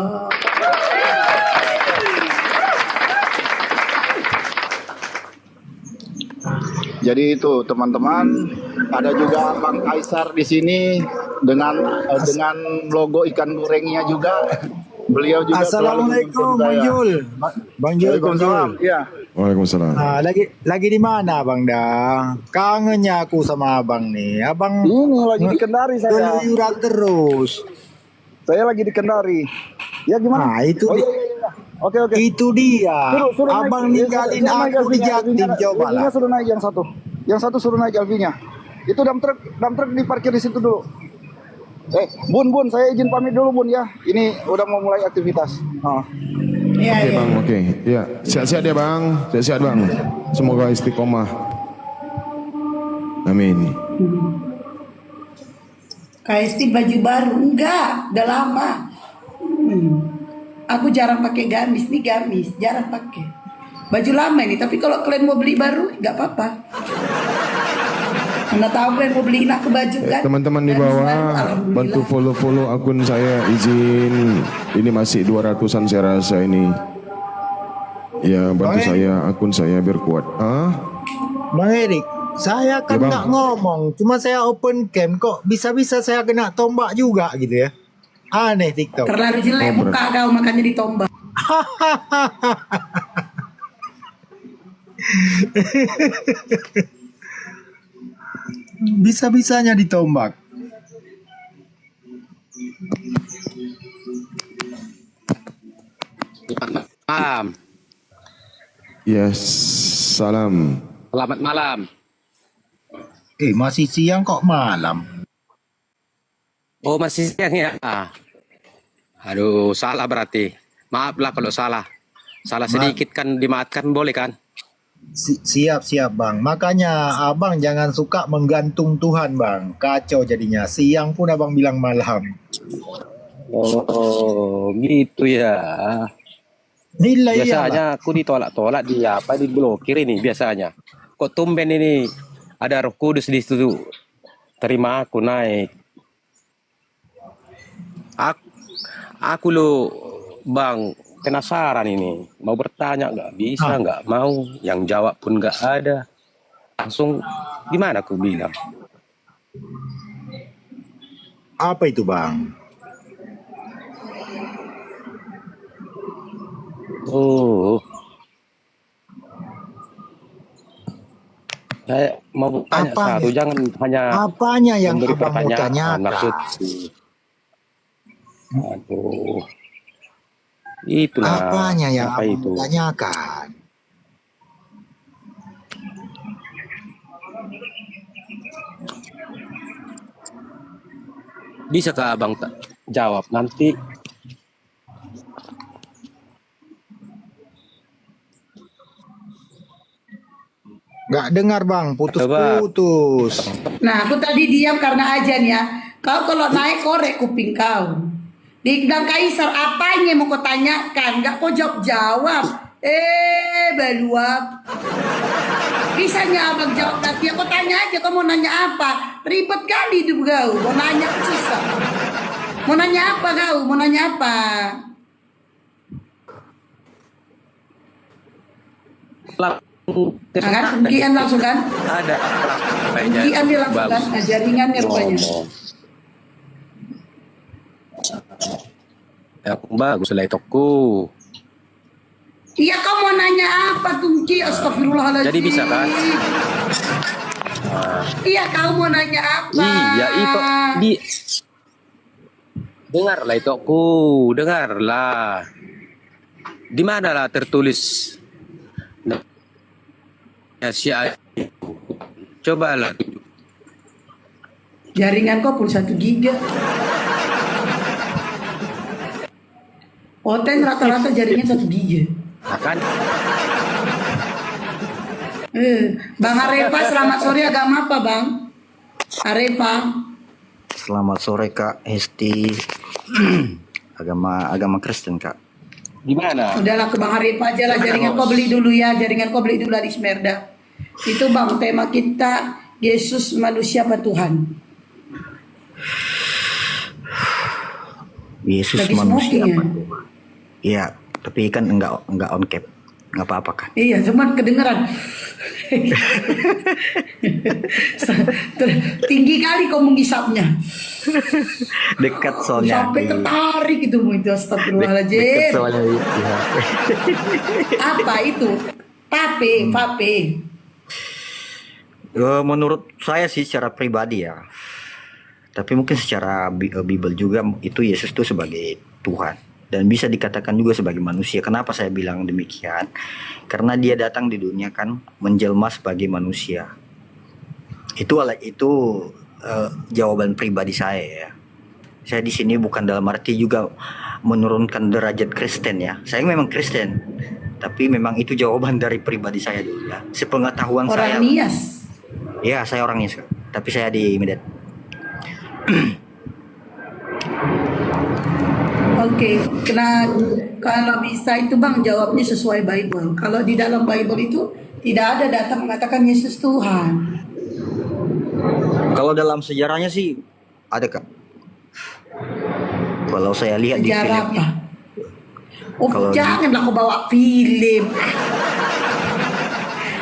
Jadi itu teman-teman, ada juga Bang Kaisar di sini dengan logo ikan gorengnya juga. Beliau juga Assalamualaikum Bang Jul. Bang Jul, Bang Waalaikumsalam. Jul. Iya. Waalaikumsalam. Lagi di mana Bang dah? Kangennya aku sama Abang nih. Abang Ini lagi di Kendari saya. keluyuran terus. Saya lagi di Kendari. Ya gimana? Nah, itu Oh iya iya iya. Oke oke. itu dia. Suruh Abang naik. ninggalin Suruh naik aku di LV-nya. Jatim, coba LV-nya lah. suruh naik yang satu. Yang satu suruh naik LV-nya. Itu dam truk diparkir di situ dulu. Bun, saya izin pamit dulu Bun ya. Ini udah mau mulai aktivitas. Iya, Oke iya. bang, oke. Ya, sehat-sehat ya bang, sehat-sehat bang. Semoga istiqomah. Amin. KST baju baru enggak, udah lama. Aku jarang pakai gamis, nih gamis, jarang pakai. Baju lama ini, tapi kalau kalian mau beli baru, nggak apa-apa. Anda tahu kalian mau beliin aku baju kan? Teman-teman di Gamis baru, bawah, alhamdulillah. bantu follow akun saya, izin. Ini masih 200-an saya rasa ini. Ya, bantu Oke. saya, akun saya biar kuat. Bang Erik, saya kan Ya, Bang. nggak ngomong, cuma saya open cam kok bisa-bisa saya kena tombak juga gitu ya. Aneh TikTok. Terlalu jelek Oh, muka kau makanya ditombak. Bisa-bisanya ditombak. Selamat malam. Ya, salam. Selamat malam. Masih siang kok malam. Oh, masih siang ya? Aduh, salah berarti. Maaflah kalau salah. Salah sedikit kan dimaafkan boleh kan? Siap Bang. Makanya Abang jangan suka menggantung Tuhan Bang. Kacau jadinya. Siang pun Abang bilang malam. Oh, gitu ya. Nilai ya. Biasanya aku ditolak-tolak diblokir ini biasanya. Kok tumben ini ada Roh Kudus di situ. Terima aku naik. Aku lo Bang penasaran ini. Mau bertanya nggak bisa nggak mau. Yang jawab pun nggak ada. Langsung gimana aku bilang? Apa itu Bang? Oh. Saya mau tanya Apanya? satu, jangan hanya Apanya yang memberi Abang mau pertanyaan tanyakan? maksudku. Aduh. Itulah. Apanya yang apa Abang itu? mau tanyakan? Bisakah Abang jawab nanti? Nggak dengar Bang, putus-putus. Nah, aku tadi diam karena ajan ya. Kau kalau naik korek kuping kau. Di Dang Kaisar apanya mau kau tanyakan? Nggak kau jawab. Baluap. Bisanya abang jawab nanti. Kau tanya aja, kau mau nanya apa? Ribet kali hidup kau. Mau nanya susah. Mau nanya apa kau? Mau nanya apa? Nah, kan penggian langsung kan? Ada. Penggian dia langsung kan? Nah, jaringannya rupanya. Ya, bagus lah itoku. Iya, kau mau nanya apa tuh Ki? Astagfirullahaladzim. Jadi bisa kan? Iya, kau mau nanya apa? Iya itu dengarlah itoku, dengarlah. Di mana lah tertulis? Ya coba lah. Jaringan kau pun 1 giga. Oten rata-rata jaringan 1 giga. Akan Bang Arefa, selamat sore. Agama apa Bang? Arefa. Selamat sore Kak Hesti. agama Kristen Kak. gimana? Udahlah ke Bang Arefa aja lah. Jaringan kau beli dulu ya. Jaringan kau beli dulu di Smerda. Itu Bang, tema kita Yesus manusia apa Tuhan? Yesus Lagi manusia. smoking ya? Iya, tapi kan enggak on cap. Nggak apa-apa kan? Iya, cuman kedengeran. Tinggi kali kau menghisapnya. Dekat soalnya. Sampai tertarik itu itu Dekat astagfirullahaladzim. soalnya. Iya. Apa itu? Pape. Menurut saya sih secara pribadi ya. Tapi mungkin secara Bible juga itu Yesus itu sebagai Tuhan. Dan bisa dikatakan juga sebagai manusia. Kenapa saya bilang demikian? Karena dia datang di dunia kan menjelma sebagai manusia. Itu jawaban pribadi saya ya. Saya di sini bukan dalam arti juga menurunkan derajat Kristen ya. Saya memang Kristen, tapi memang itu jawaban dari pribadi saya dulu ya. Sepengetahuan saya. Orang Nias. Ya, saya orang Nias, tapi saya di Medan. Oke, kalau bisa itu Bang jawabnya sesuai Bible. Kalau di dalam Bible itu tidak ada data mengatakan Yesus Tuhan. Kalau dalam sejarahnya sih ada Kak. Kalau saya lihat Sejarah di apa? filmnya. Oh, Kalau janganlah kau bawa film.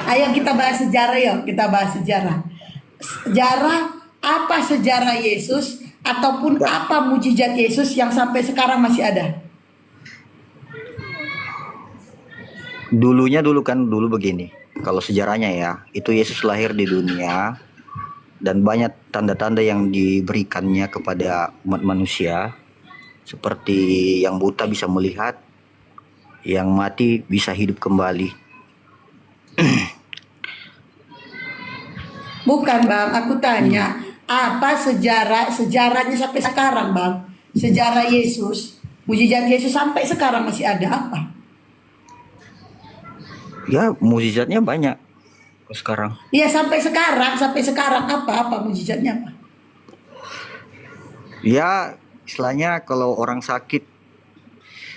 Ayo kita bahas sejarah yuk, kita bahas sejarah. Sejarah apa sejarah Yesus ataupun apa mujizat Yesus yang sampai sekarang masih ada? Dulu begini. Kalau sejarahnya ya, itu Yesus lahir di dunia dan banyak tanda-tanda yang diberikannya kepada umat manusia, seperti yang buta bisa melihat, yang mati bisa hidup kembali. Bukan Bang, aku tanya apa sejarahnya sampai sekarang Bang? Sejarah Yesus, mujizat Yesus sampai sekarang masih ada apa? Ya, mukjizatnya banyak sekarang. Iya sampai sekarang apa mujizatnya apa? Ya, istilahnya kalau orang sakit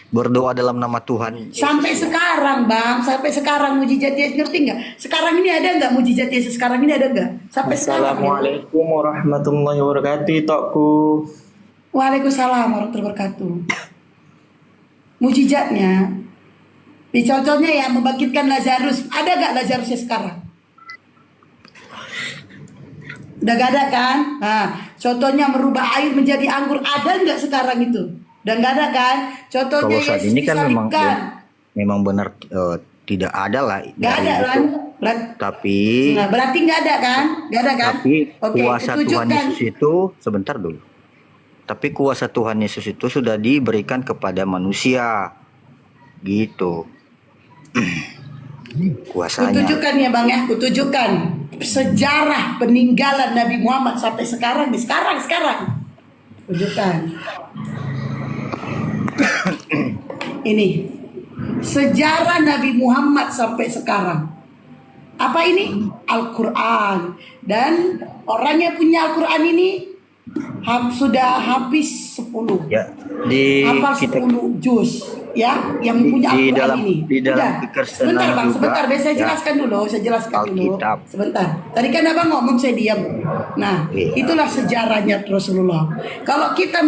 berdoa dalam nama Tuhan. Sampai sekarang Bang, sampai sekarang mujizat Yesus, ngerti nggak? Sekarang ini ada nggak mujizat Yesus? Sekarang ini ada nggak? Sampai sekarang. Assalamualaikum warahmatullahi wabarakatuh, Tokku. Waalaikumsalam warahmatullahi wabarakatuh. Mujizatnya, contohnya ya membangkitkan Lazarus. Ada nggak Lazarusnya sekarang? Udah gak ada kan? Nah, contohnya merubah air menjadi anggur. Ada nggak sekarang itu? Udah gak ada kan? Contohnya Kalau saat Yesus ini kan disalibkan. memang benar tidak ada lah. Gak ada dari kan? itu. Tapi Nah, berarti nggak ada kan? Nggak ada kan? tapi Oke, kuasa Tuhan tunjukkan. Yesus itu sebentar dulu. Tapi kuasa Tuhan Yesus itu sudah diberikan kepada manusia. Gitu. Kuasanya. Kutunjukkan ya Bang ya, kutunjukkan sejarah peninggalan Nabi Muhammad sampai sekarang nih, sekarang. Tunjukkan. Ini sejarah Nabi Muhammad sampai sekarang. Apa ini? Al-Quran. Dan orang yang punya Al-Quran ini sudah habis 10. Ya, di Hafal kitab 10 juz ya yang punya di Al-Quran dalam- ini. di dalam Udah. kekristenan Sebentar Bang, juga, sebentar. Biar saya ya. jelaskan dulu, Alkitab. Sebentar. Tadi kan Abang ngomong saya diam. Nah, Iya. itulah sejarahnya Rasulullah. Kalau kita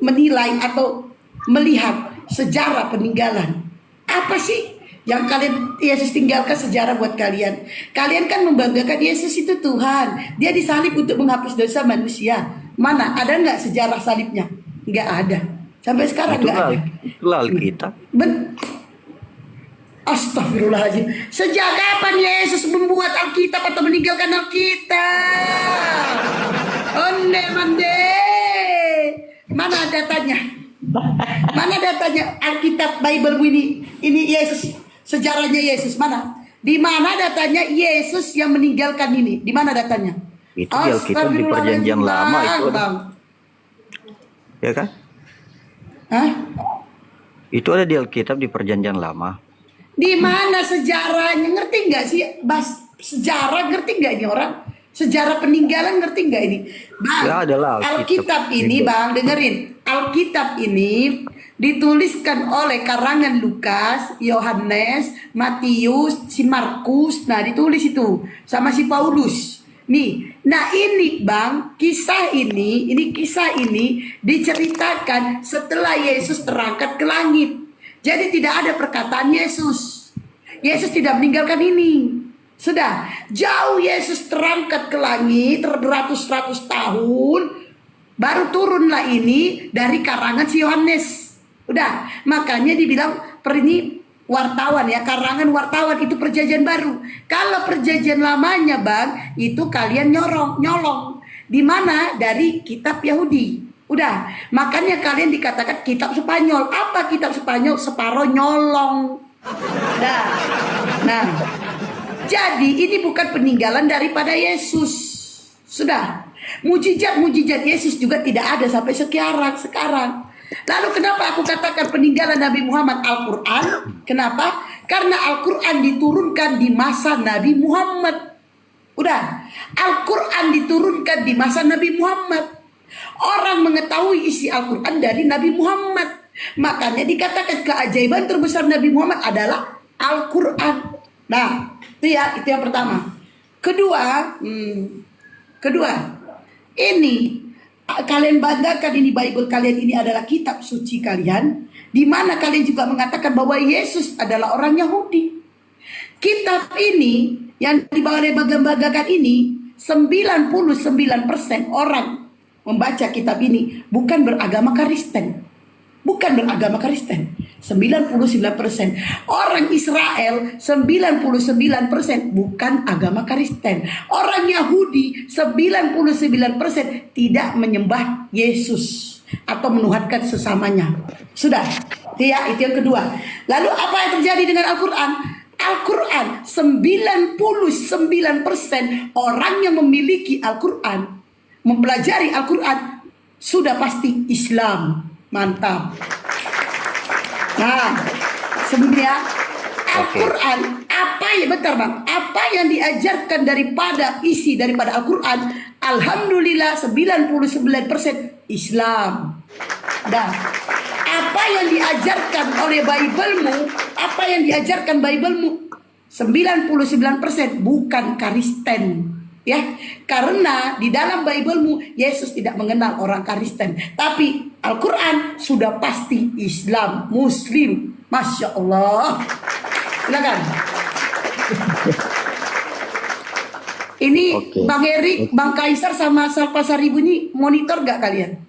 menilai atau melihat sejarah peninggalan, apa sih yang kalian Yesus tinggalkan sejarah buat kalian? Kalian kan membanggakan Yesus itu Tuhan. Dia disalib untuk menghapus dosa manusia. Mana? Ada nggak sejarah salibnya? Nggak ada. Sampai sekarang nggak ada. Itulah Alkitab. Astagfirullahaladzim. Sejak kapan Yesus membuat Alkitab atau meninggalkan Alkitab? Onde mande. Mana datanya? Mana datanya Alkitab Bible ini Yesus, sejarahnya Yesus mana? Di mana datanya Yesus yang meninggalkan ini? Di mana datanya? Itu di Alkitab di Perjanjian Lama itu ada. Bang. Ya kan? Hah? Itu ada di Alkitab di Perjanjian Lama. Di mana sejarahnya? Ngerti nggak sih? Sejarah ngerti nggak ini orang? Sejarah peninggalan ngerti nggak ini? Bang, Ya, adalah Alkitab ini Bang, dengerin. Alkitab ini dituliskan oleh karangan Lukas, Yohanes, Matius, si Markus. Nah, ditulis itu sama si Paulus. Nih, nah ini Bang, kisah ini diceritakan setelah Yesus terangkat ke langit. Jadi tidak ada perkataan Yesus. Yesus tidak meninggalkan ini. Sudah, jauh Yesus terangkat ke langit beratus-ratus tahun, baru turunlah ini dari karangan si Yohanes. Udah, makanya dibilang ini wartawan ya, karangan wartawan itu perjanjian baru. Kalau perjanjian lamanya bang, itu kalian nyolong. Di mana? Dari kitab Yahudi. Udah, makanya kalian dikatakan kitab Spanyol. Apa kitab Spanyol? Separuh nyolong. Nah, jadi ini bukan peninggalan daripada Yesus. Sudah, mujizat Yesus juga tidak ada sampai sekarang. Lalu kenapa aku katakan peninggalan Nabi Muhammad Al-Quran? Kenapa? Karena Al-Quran diturunkan di masa Nabi Muhammad. Udah, Al-Quran diturunkan di masa Nabi Muhammad. Orang mengetahui isi Al-Quran dari Nabi Muhammad. Makanya dikatakan keajaiban terbesar Nabi Muhammad adalah Al-Quran. Nah, itu yang pertama. Kedua, ini kalian banggakan ini Bible kalian ini adalah kitab suci kalian, di mana kalian juga mengatakan bahwa Yesus adalah orang Yahudi. Kitab ini yang dibanggakan ini 99% orang membaca kitab ini bukan beragama Kristen. 99% orang Israel 99% bukan agama Kristen. Orang Yahudi 99% tidak menyembah Yesus atau menuhankan sesamanya. Sudah, itu yang kedua. Lalu apa yang terjadi dengan Al-Quran? Al-Quran 99% orang yang memiliki Al-Quran, mempelajari Al-Quran sudah pasti Islam. Mantap. Nah, sebenarnya Al-Quran apa yang diajarkan daripada isi daripada Al-Quran, alhamdulillah 99% Islam. Dan apa yang diajarkan oleh Biblemu 99% bukan Kristen. Ya, karena di dalam Biblemu Yesus tidak mengenal orang Kristen, tapi Al-Quran sudah pasti Islam, Muslim. Masya Allah. Silakan. Ini Bang Erik, Bang Kaisar sama Salpa Saribu ini monitor gak kalian?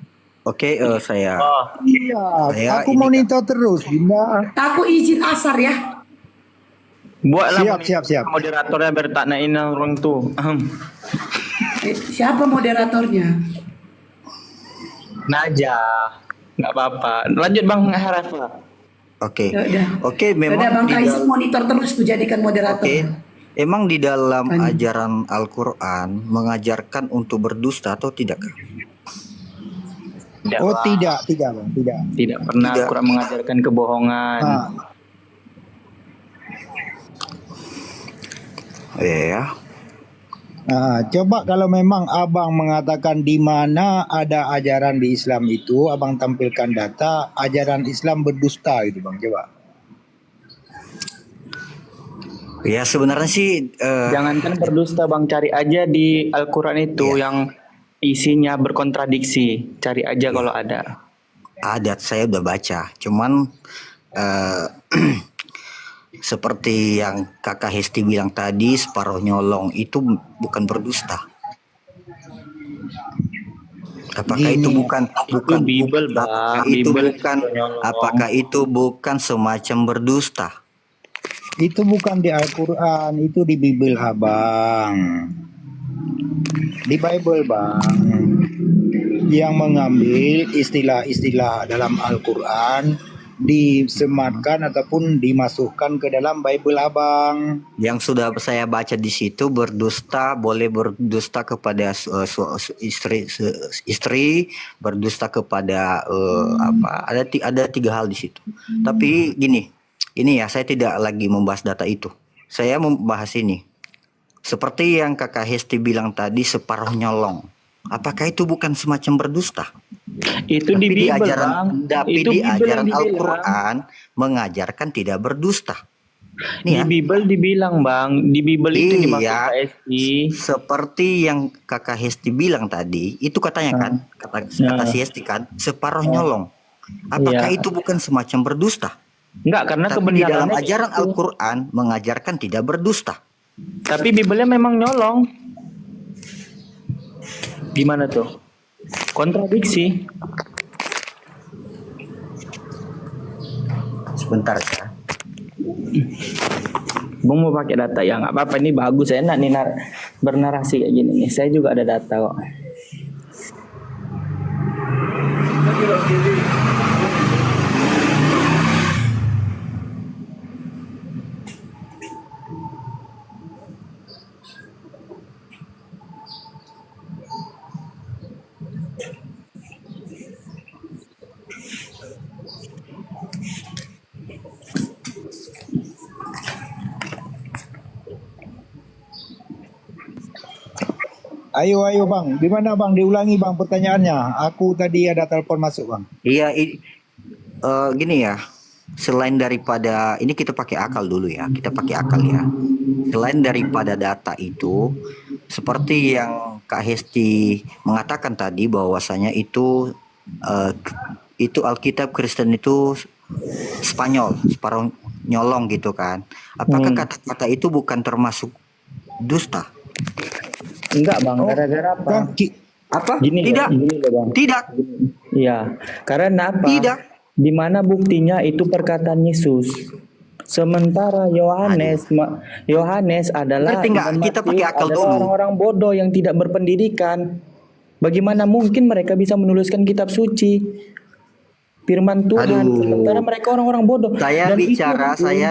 Oke, saya. Iya, aku monitor terus, Bunda. Aku izin asar ya. Buatlah Siap. moderatornya biar tak naik orang tu. Siapa moderatornya? Naja. Nggak apa-apa. Lanjut Bang Harafa. Oke. Yaudah. Oke, memang Udah Bang Kaisar monitor terus kujadikan moderator. Oke. Emang di dalam ajaran Al-Quran mengajarkan untuk berdusta atau tidak? Tidak, Oh, Bang. tidak, Bang. Tidak. Tidak pernah Tidak. Al-Quran mengajarkan kebohongan. Ya. Coba kalau memang abang mengatakan di mana ada ajaran di Islam itu, abang tampilkan data ajaran Islam berdusta itu, Bang. Coba. Ya sebenarnya sih Jangankan berdusta Bang, cari aja di Al-Quran itu yang isinya berkontradiksi. Cari aja kalau ada. adat saya udah baca. Cuman seperti yang Kakak Hesti bilang tadi, separuh nyolong itu bukan berdusta. Apakah itu bukan Bible, Bang. apakah itu Bible bukan nyolong. apakah itu bukan semacam berdusta? Itu bukan di Al-Quran, itu di Bible, Abang. Di Bible, Bang. Yang mengambil istilah-istilah dalam Al-Quran disematkan ataupun dimasukkan ke dalam Bible, Abang. Yang sudah saya baca di situ, berdusta boleh berdusta kepada istri, berdusta kepada ada 3 hal di situ. Tapi ini ya, saya tidak lagi membahas data itu. Saya membahas ini. Seperti yang Kakak Hesti bilang tadi, separuh nyolong. Apakah itu bukan semacam berdusta? Itu di Bible, Bang. Tapi Itu di Bible yang ajaran dibilang. Al-Quran mengajarkan tidak berdusta. Di Nih ya, Bible dibilang, Bang. Di Bible itu dimaksud Iya. Kak Esti. seperti yang Kakak Hesti bilang tadi, itu katanya kan, kata si Hesti kan, separuh nyolong. Apakah Iya. itu bukan semacam berdusta? Enggak, karena Tapi di dalam kebenarannya ajaran itu. Al-Quran mengajarkan tidak berdusta. Tapi Bibelnya memang nyolong. Gimana tuh? Kontradiksi. Sebentar ya. Bung mau pakai data ya nggak apa-apa, ini bagus, enak nih bernarasi kayak gini nih. Saya juga ada data kok. Ayo bang, di mana bang? Diulangi bang pertanyaannya. Aku tadi ada telepon masuk bang. Iya, gini ya. Selain daripada ini kita pakai akal dulu ya. Kita pakai akal ya. Selain daripada data itu, seperti yang Kak Hesti mengatakan tadi bahwasanya itu Alkitab Kristen itu Spanyol, separuh nyolong gitu kan. Apakah kata-kata itu bukan termasuk dusta? Enggak bang, gara-gara apa? Bang, Apa? Gini Tidak. loh, gini loh bang. Tidak. Iya, karena apa? Tidak. Di mana buktinya itu perkataan Yesus. Sementara Yohanes adalah Ngerti nggak? dan Kita pakai Matius akal adalah dulu. orang-orang bodoh yang tidak berpendidikan. Bagaimana mungkin mereka bisa menuliskan kitab suci? Firman Tuhan. Aduh. Sementara mereka orang-orang bodoh. Saya Dan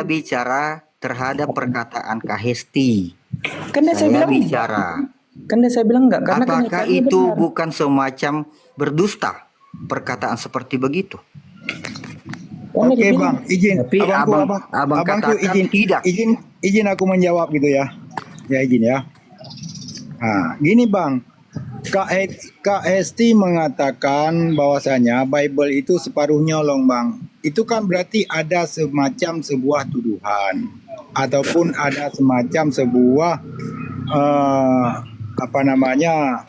bicara terhadap perkataan Kak Hesti. kan saya Saya bilang, bicara. kan saya bilang enggak karena Apakah kenyataannya itu benar. bukan semacam berdusta? Perkataan seperti begitu. Karena Oke dia bilang, bang, izin. Tapi abang Abangku katakan izin, tidak. izin aku menjawab gitu ya. Ya izin ya. Nah, gini bang, Kak Hesti mengatakan bahwasanya Bible itu separuh nyolong bang. Itu kan berarti ada semacam sebuah tuduhan ataupun ada semacam sebuah apa namanya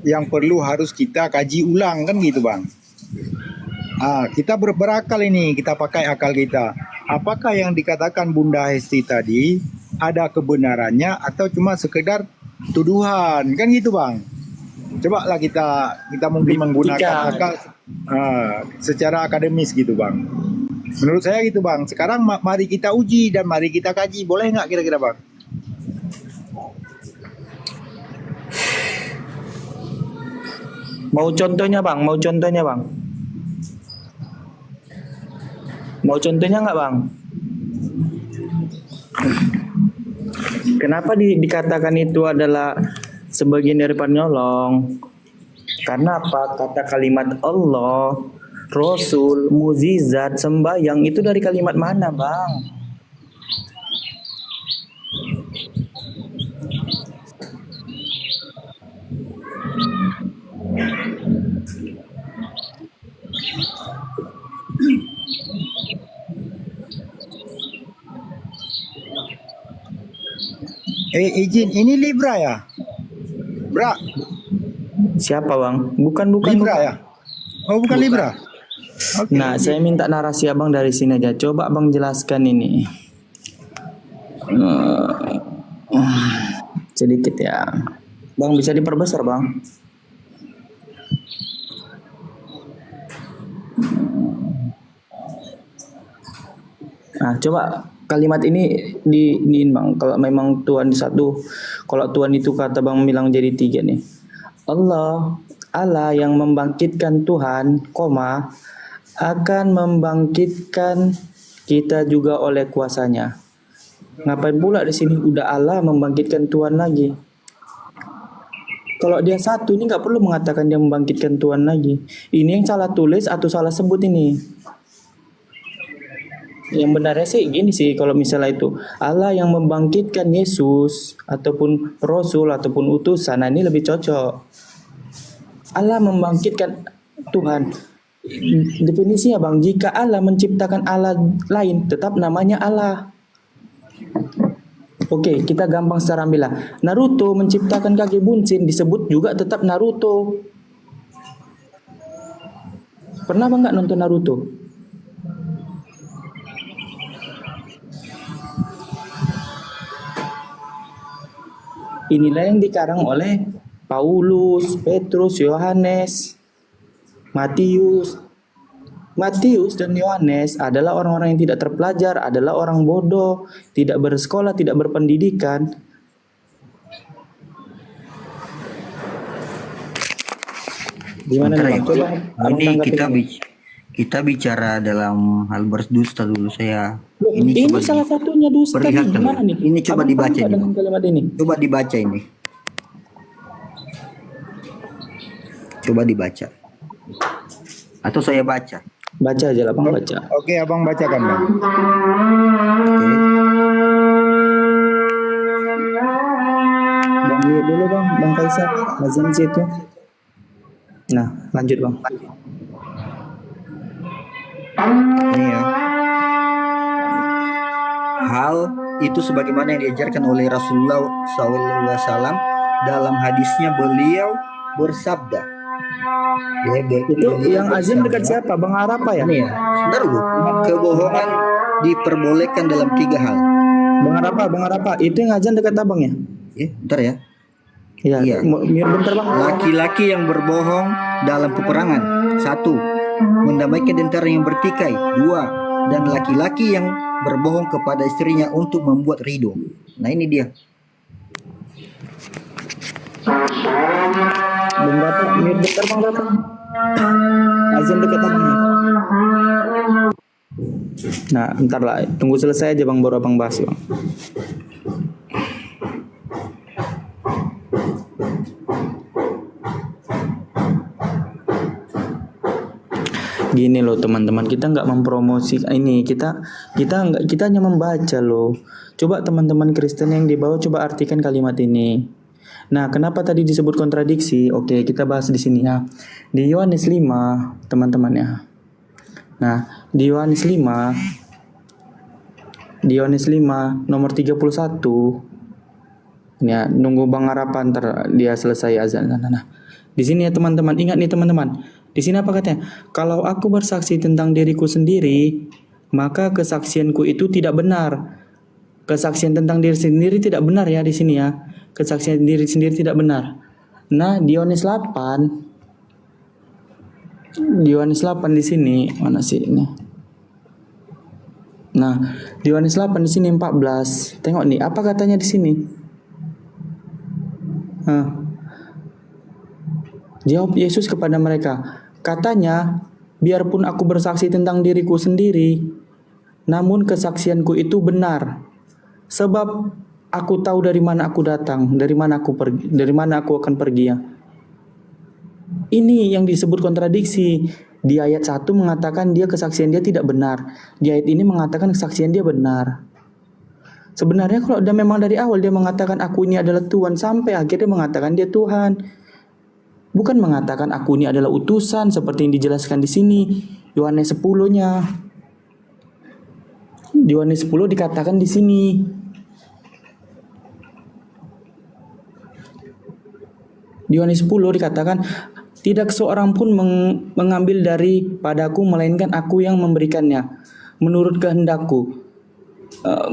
yang perlu harus kita kaji ulang kan gitu bang. Kita berakal ini, kita pakai akal kita. Apakah yang dikatakan Bunda Hesti tadi ada kebenarannya atau cuma sekedar tuduhan kan gitu bang? Coba lah kita mungkin menggunakan akal secara akademis gitu bang. Menurut saya gitu bang. Sekarang mari kita uji dan mari kita kaji. Boleh nggak kira-kira bang? mau contohnya bang, mau contohnya nggak bang? Kenapa dikatakan itu adalah sebagian dari penyolong? Karena apa? Kata kalimat Allah, Rasul, mukjizat, sembahyang itu dari kalimat mana bang? Izin, ini Libra ya? Bra, Siapa bang? Bukan. Libra ya? Oh bukan Libra. Oke. Nah, saya minta narasi abang dari sini aja. Coba abang jelaskan ini. Sedikit ya. Bang bisa diperbesar bang. Nah, coba kalimat ini diin bang. Kalau memang Tuhan satu, kalau Tuhan itu kata bang bilang jadi tiga nih. Allah yang membangkitkan Tuhan, akan membangkitkan kita juga oleh kuasanya. Ngapain pula di sini udah Allah membangkitkan Tuhan lagi? Kalau dia satu ini nggak perlu mengatakan dia membangkitkan Tuhan lagi. Ini yang salah tulis atau salah sebut ini. Yang benarnya sih gini sih, kalau misalnya itu Allah yang membangkitkan Yesus ataupun Rasul ataupun utusan, nah ini lebih cocok. Allah membangkitkan Tuhan. Definisinya bang, jika Allah menciptakan Allah lain, tetap namanya Allah. Oke, kita gampang secara ambillah. Naruto menciptakan kaki buncin, disebut juga tetap Naruto. Pernah bang nggak nonton Naruto? inilah yang dikarang oleh Paulus, Petrus, Yohanes, Matius. Matius dan Yohanes adalah orang-orang yang tidak terpelajar, adalah orang bodoh, tidak bersekolah, tidak berpendidikan. Gimana Sebentar nih, ya. Bang? Coba Abang Ini tanggapi kita ini. kita bicara dalam hal berdusta dulu saya. Loh, ini coba salah satunya dusta nih. perlihatkan. Gimana nih? Ini coba Abang dibaca paham nggak ini, dengan Bang. kalimat ini? Coba dibaca ini. Coba dibaca. Atau saya baca. Baca aja lah, Bang, baca. Oke, abang bacakan bang. Oke. Bang mute dulu, Bang. Bang Kaisar, azan situ. Nah, lanjut, Bang. Ini ya. Hal itu sebagaimana yang diajarkan oleh Rasulullah SAW dalam hadisnya beliau bersabda. Ya, Itu yang azan dekat siapa? Bang Arapa ya? Ini ya, sebentar dulu. Kebohongan diperbolehkan dalam 3 hal. Bang Arapa. Itu yang azan dekat abang ya? Ya, bentar ya. Iya. Iya. Mute bentar, Bang. Laki-laki yang berbohong dalam peperangan. 1. Mendamaikan tentara yang bertikai. 2. Dan laki-laki yang berbohong kepada istrinya untuk membuat ridho. Nah, ini dia. Bang Rapa, mute bentar, Bang Rapa. Azan dekat abang ya? Nah, bentar lah. Tunggu selesai aja, Bang, baru abang bahas, Bang. Gini loh teman-teman, kita nggak mempromosi ini, kita hanya membaca loh. Coba teman-teman Kristen yang di bawah coba artikan kalimat ini. Nah, kenapa tadi disebut kontradiksi? Oke, kita bahas di sini ya. Di Yohanes 5, teman-teman ya. Nah, di Yohanes 5 nomor 31. Ini ya, nunggu Bang Harapan ntar dia selesai azan. Nah. Di sini ya teman-teman, ingat nih teman-teman. Di sini apa katanya? Kalau aku bersaksi tentang diriku sendiri, maka kesaksianku itu tidak benar. Kesaksian tentang diri sendiri tidak benar ya di sini ya. Kesaksian diri sendiri tidak benar. Nah, di Yohanes 8 di sini mana sih ini? Nah, di Yohanes 8 di sini 14. Tengok nih, apa katanya di sini? Jawab Yesus kepada mereka, katanya, biarpun aku bersaksi tentang diriku sendiri, namun kesaksianku itu benar. Sebab aku tahu dari mana aku datang, dari mana aku akan pergi ya. Ini yang disebut kontradiksi. Di ayat 1 mengatakan kesaksian dia tidak benar. Di ayat ini mengatakan kesaksian dia benar. Sebenarnya kalau dia memang dari awal dia mengatakan aku ini adalah Tuhan, sampai akhirnya mengatakan dia Tuhan. Bukan mengatakan aku ini adalah utusan seperti yang dijelaskan di sini. Yohanes 10-nya. Di Yohanes 10 dikatakan di sini. Di Yohanes 10 dikatakan, tidak seorang pun mengambil daripadaku, melainkan aku yang memberikannya, menurut kehendakku.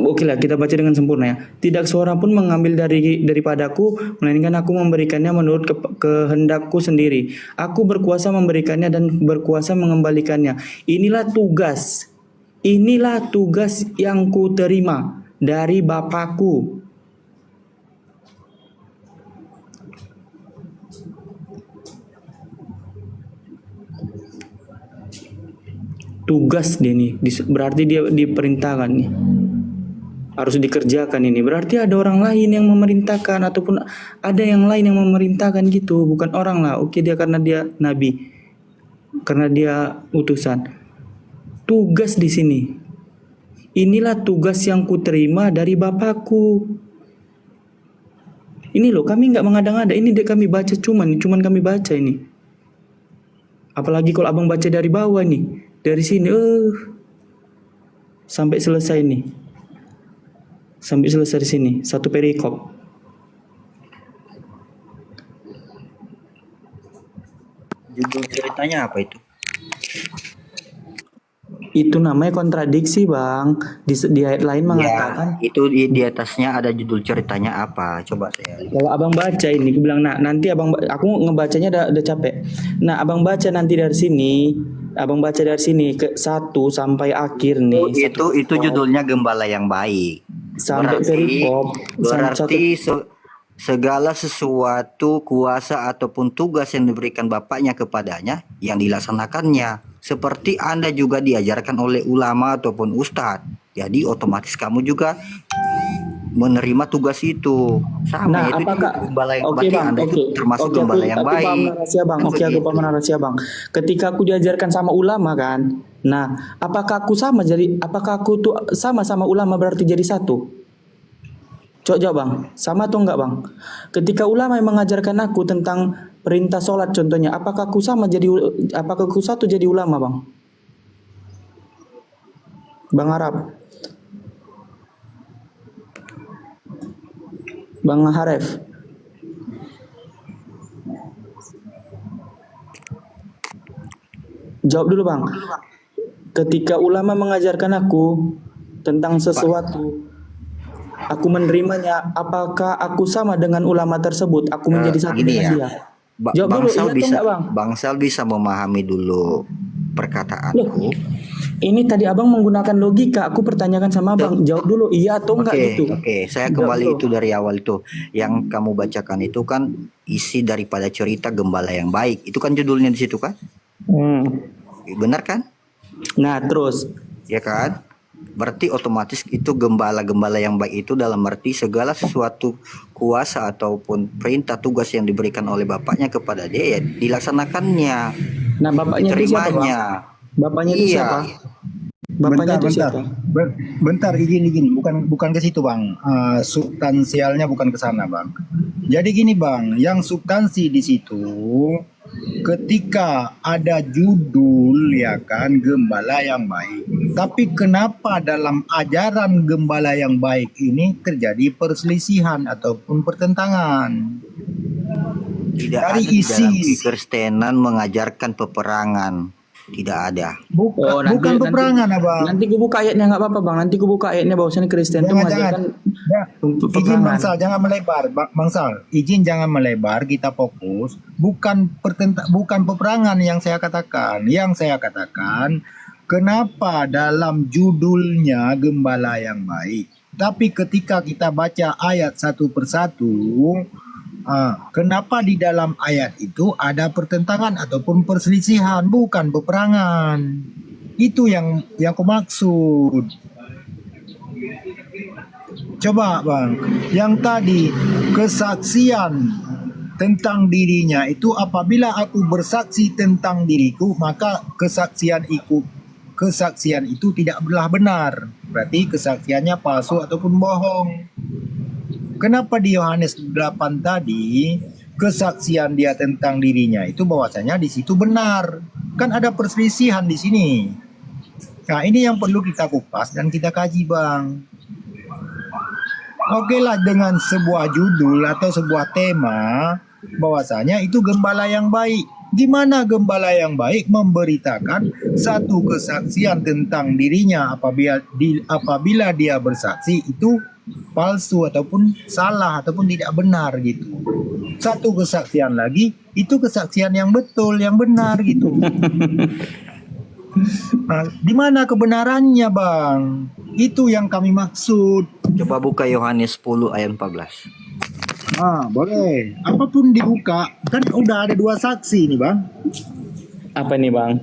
Oke lah, kita baca dengan sempurna ya. Tidak seorang pun mengambil daripadaku, melainkan aku memberikannya menurut kehendakku sendiri. Aku berkuasa memberikannya dan berkuasa mengembalikannya. Inilah tugas yang ku terima dari Bapakku. Tugas dia nih, berarti dia diperintahkan nih. Harus dikerjakan ini. Berarti ada orang lain yang memerintahkan, ataupun ada yang lain yang memerintahkan gitu, bukan orang lah. Oke, dia karena dia nabi, karena dia utusan. Tugas di sini. Inilah tugas yang kuterima dari Bapakku. Ini loh, kami nggak mengada-ngada. Ini dia kami baca cuman kami baca ini. Apalagi kalau abang baca dari bawah nih, dari sini, sampai selesai nih. Sampai selesai di sini, satu perikop. Judul ceritanya apa itu? Itu namanya kontradiksi, Bang. Di ayat lain mengatakan, Ya, itu di atasnya ada judul ceritanya apa? Coba saya lihat. kalau abang baca ini, aku bilang, nah nanti aku ngebacanya udah capek. Nah, abang baca nanti dari sini, abang baca dari sini ke 1 sampai akhir nih. Itu judulnya Gembala yang Baik. Sampai perikop. Berarti segala sesuatu kuasa ataupun tugas yang diberikan bapaknya kepadanya yang dilaksanakannya. Seperti Anda juga diajarkan oleh ulama ataupun ustadz. Jadi otomatis kamu juga menerima tugas itu. Sama Nah, itu apakah gembala yang Oke, baik. Bang, Anda oke. itu termasuk Oke, gembala yang aku paham baik. narasi Abang. Oke, aku paham narasi Abang. Ketika aku diajarkan sama ulama kan. Nah, apakah aku tuh sama ulama berarti jadi satu? Coba jawab, Bang. Sama atau enggak, Bang? Ketika ulama yang mengajarkan aku tentang perintah sholat contohnya, apakah aku satu jadi ulama, Bang? Bang Arab. Bang Haref. Jawab dulu, Bang. Ketika ulama mengajarkan aku tentang sesuatu, aku menerimanya, apakah aku sama dengan ulama tersebut? Aku menjadi satu Gini dengan ya, dia. Jawab dulu, iya atau enggak, Bang? Bang Sal bisa memahami dulu perkataanku. Ini tadi abang menggunakan logika. Aku pertanyakan sama abang. Jawab dulu, iya atau enggak gitu. Oke, saya Jawab kembali dulu. itu dari awal itu. Yang kamu bacakan itu kan isi daripada cerita Gembala yang Baik. Itu kan judulnya di situ kan? Benar kan? Nah, terus. Ya kan? Berarti otomatis itu gembala-gembala yang baik itu dalam arti segala sesuatu kuasa ataupun perintah tugas yang diberikan oleh bapaknya kepada dia ya dilaksanakannya, Nah, bapaknya itu siapa, Bang? diterimanya. Bapaknya itu Iya. siapa? Bapaknya itu bentar. siapa? Bentar, izin. Bukan ke situ, Bang. Substansialnya bukan ke sana, Bang. Jadi gini, Bang, yang substansi di situ ketika ada judul ya kan Gembala yang Baik. Tapi kenapa dalam ajaran Gembala yang Baik ini terjadi perselisihan ataupun pertentangan? Tidak Dari ada di dalam isi. kekristenan mengajarkan peperangan. Tidak ada. Bukan peperangan, Abang. Nanti gue buka ayatnya, nggak apa-apa, Bang. Nanti gue buka ayatnya bahwasanya Kristen itu mengajarkan Izin peperangan. Bangsal jangan melebar, Bangsal. Izin jangan melebar, kita fokus. Bukan peperangan yang saya katakan. Yang saya katakan, kenapa dalam judulnya Gembala yang Baik, tapi ketika kita baca ayat satu persatu, kenapa di dalam ayat itu ada pertentangan ataupun perselisihan, bukan peperangan. Itu yang aku maksud. Coba, Bang, yang tadi kesaksian tentang dirinya itu apabila aku bersaksi tentang diriku, maka kesaksian itu tidaklah benar. Berarti kesaksiannya palsu ataupun bohong. Kenapa di Yohanes 8 tadi kesaksian dia tentang dirinya itu bahwasanya di situ benar? Kan ada perselisihan di sini. Nah, ini yang perlu kita kupas dan kita kaji, Bang. Oke lah, dengan sebuah judul atau sebuah tema bahwasanya itu Gembala yang Baik. Gimana Gembala yang Baik memberitakan satu kesaksian tentang dirinya apabila dia bersaksi itu palsu ataupun salah ataupun tidak benar gitu. Satu kesaksian lagi itu kesaksian yang betul, yang benar gitu. Nah, di mana kebenarannya, Bang? Itu yang kami maksud. Coba buka Yohanes 10 ayat 14. Boleh. Apapun dibuka, kan udah ada 2 saksi nih, Bang. Apa nih, Bang?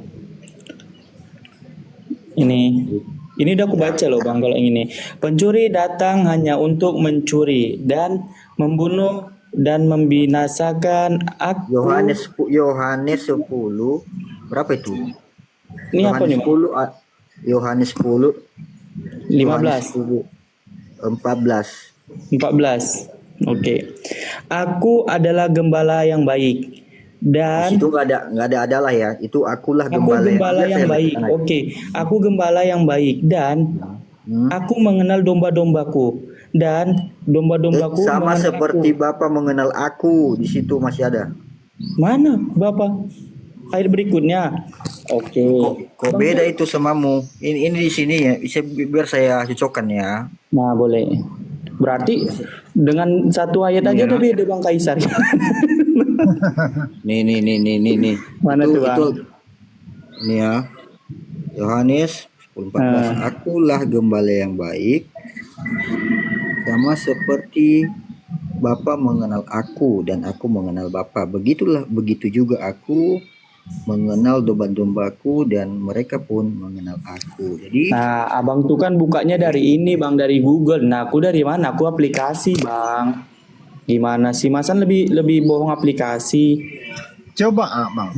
Ini udah aku baca loh, Bang, kalau yang ini. Pencuri datang hanya untuk mencuri dan membunuh dan membinasakan aku. Yohanes 10 berapa itu? Ini apa nih, Bang? Yohanes 10 15. 14. Oke. Aku adalah gembala yang baik dan Itu nggak ada adalah ya. Itu akulah aku gembala yang baik. baik. Oke. Aku gembala yang baik dan aku mengenal domba-dombaku dan domba-dombaku Sama mengenal seperti aku. Bapa mengenal aku, di situ masih ada. Mana, Bapak? Ayat berikutnya. Oke. Kok beda itu samamu? Ini di sini ya, biar saya cocokkan ya. Nah, boleh. Berarti dengan satu ayat aja Iya. udah beda Bang Kaisar. Nih. Mana Itu- tuh, Bang? itu- Ini ya. Yohanes 10:14. Akulah gembala yang baik, sama seperti Bapa mengenal aku dan aku mengenal Bapa. Begitu juga aku mengenal domba-dombaku dan mereka pun mengenal aku. Jadi Nah, abang tuh kan bukanya dari ini Bang, dari Google. Nah, aku dari mana? Aku aplikasi Bang. Gimana sih? Masa lebih bohong aplikasi? Coba Bang,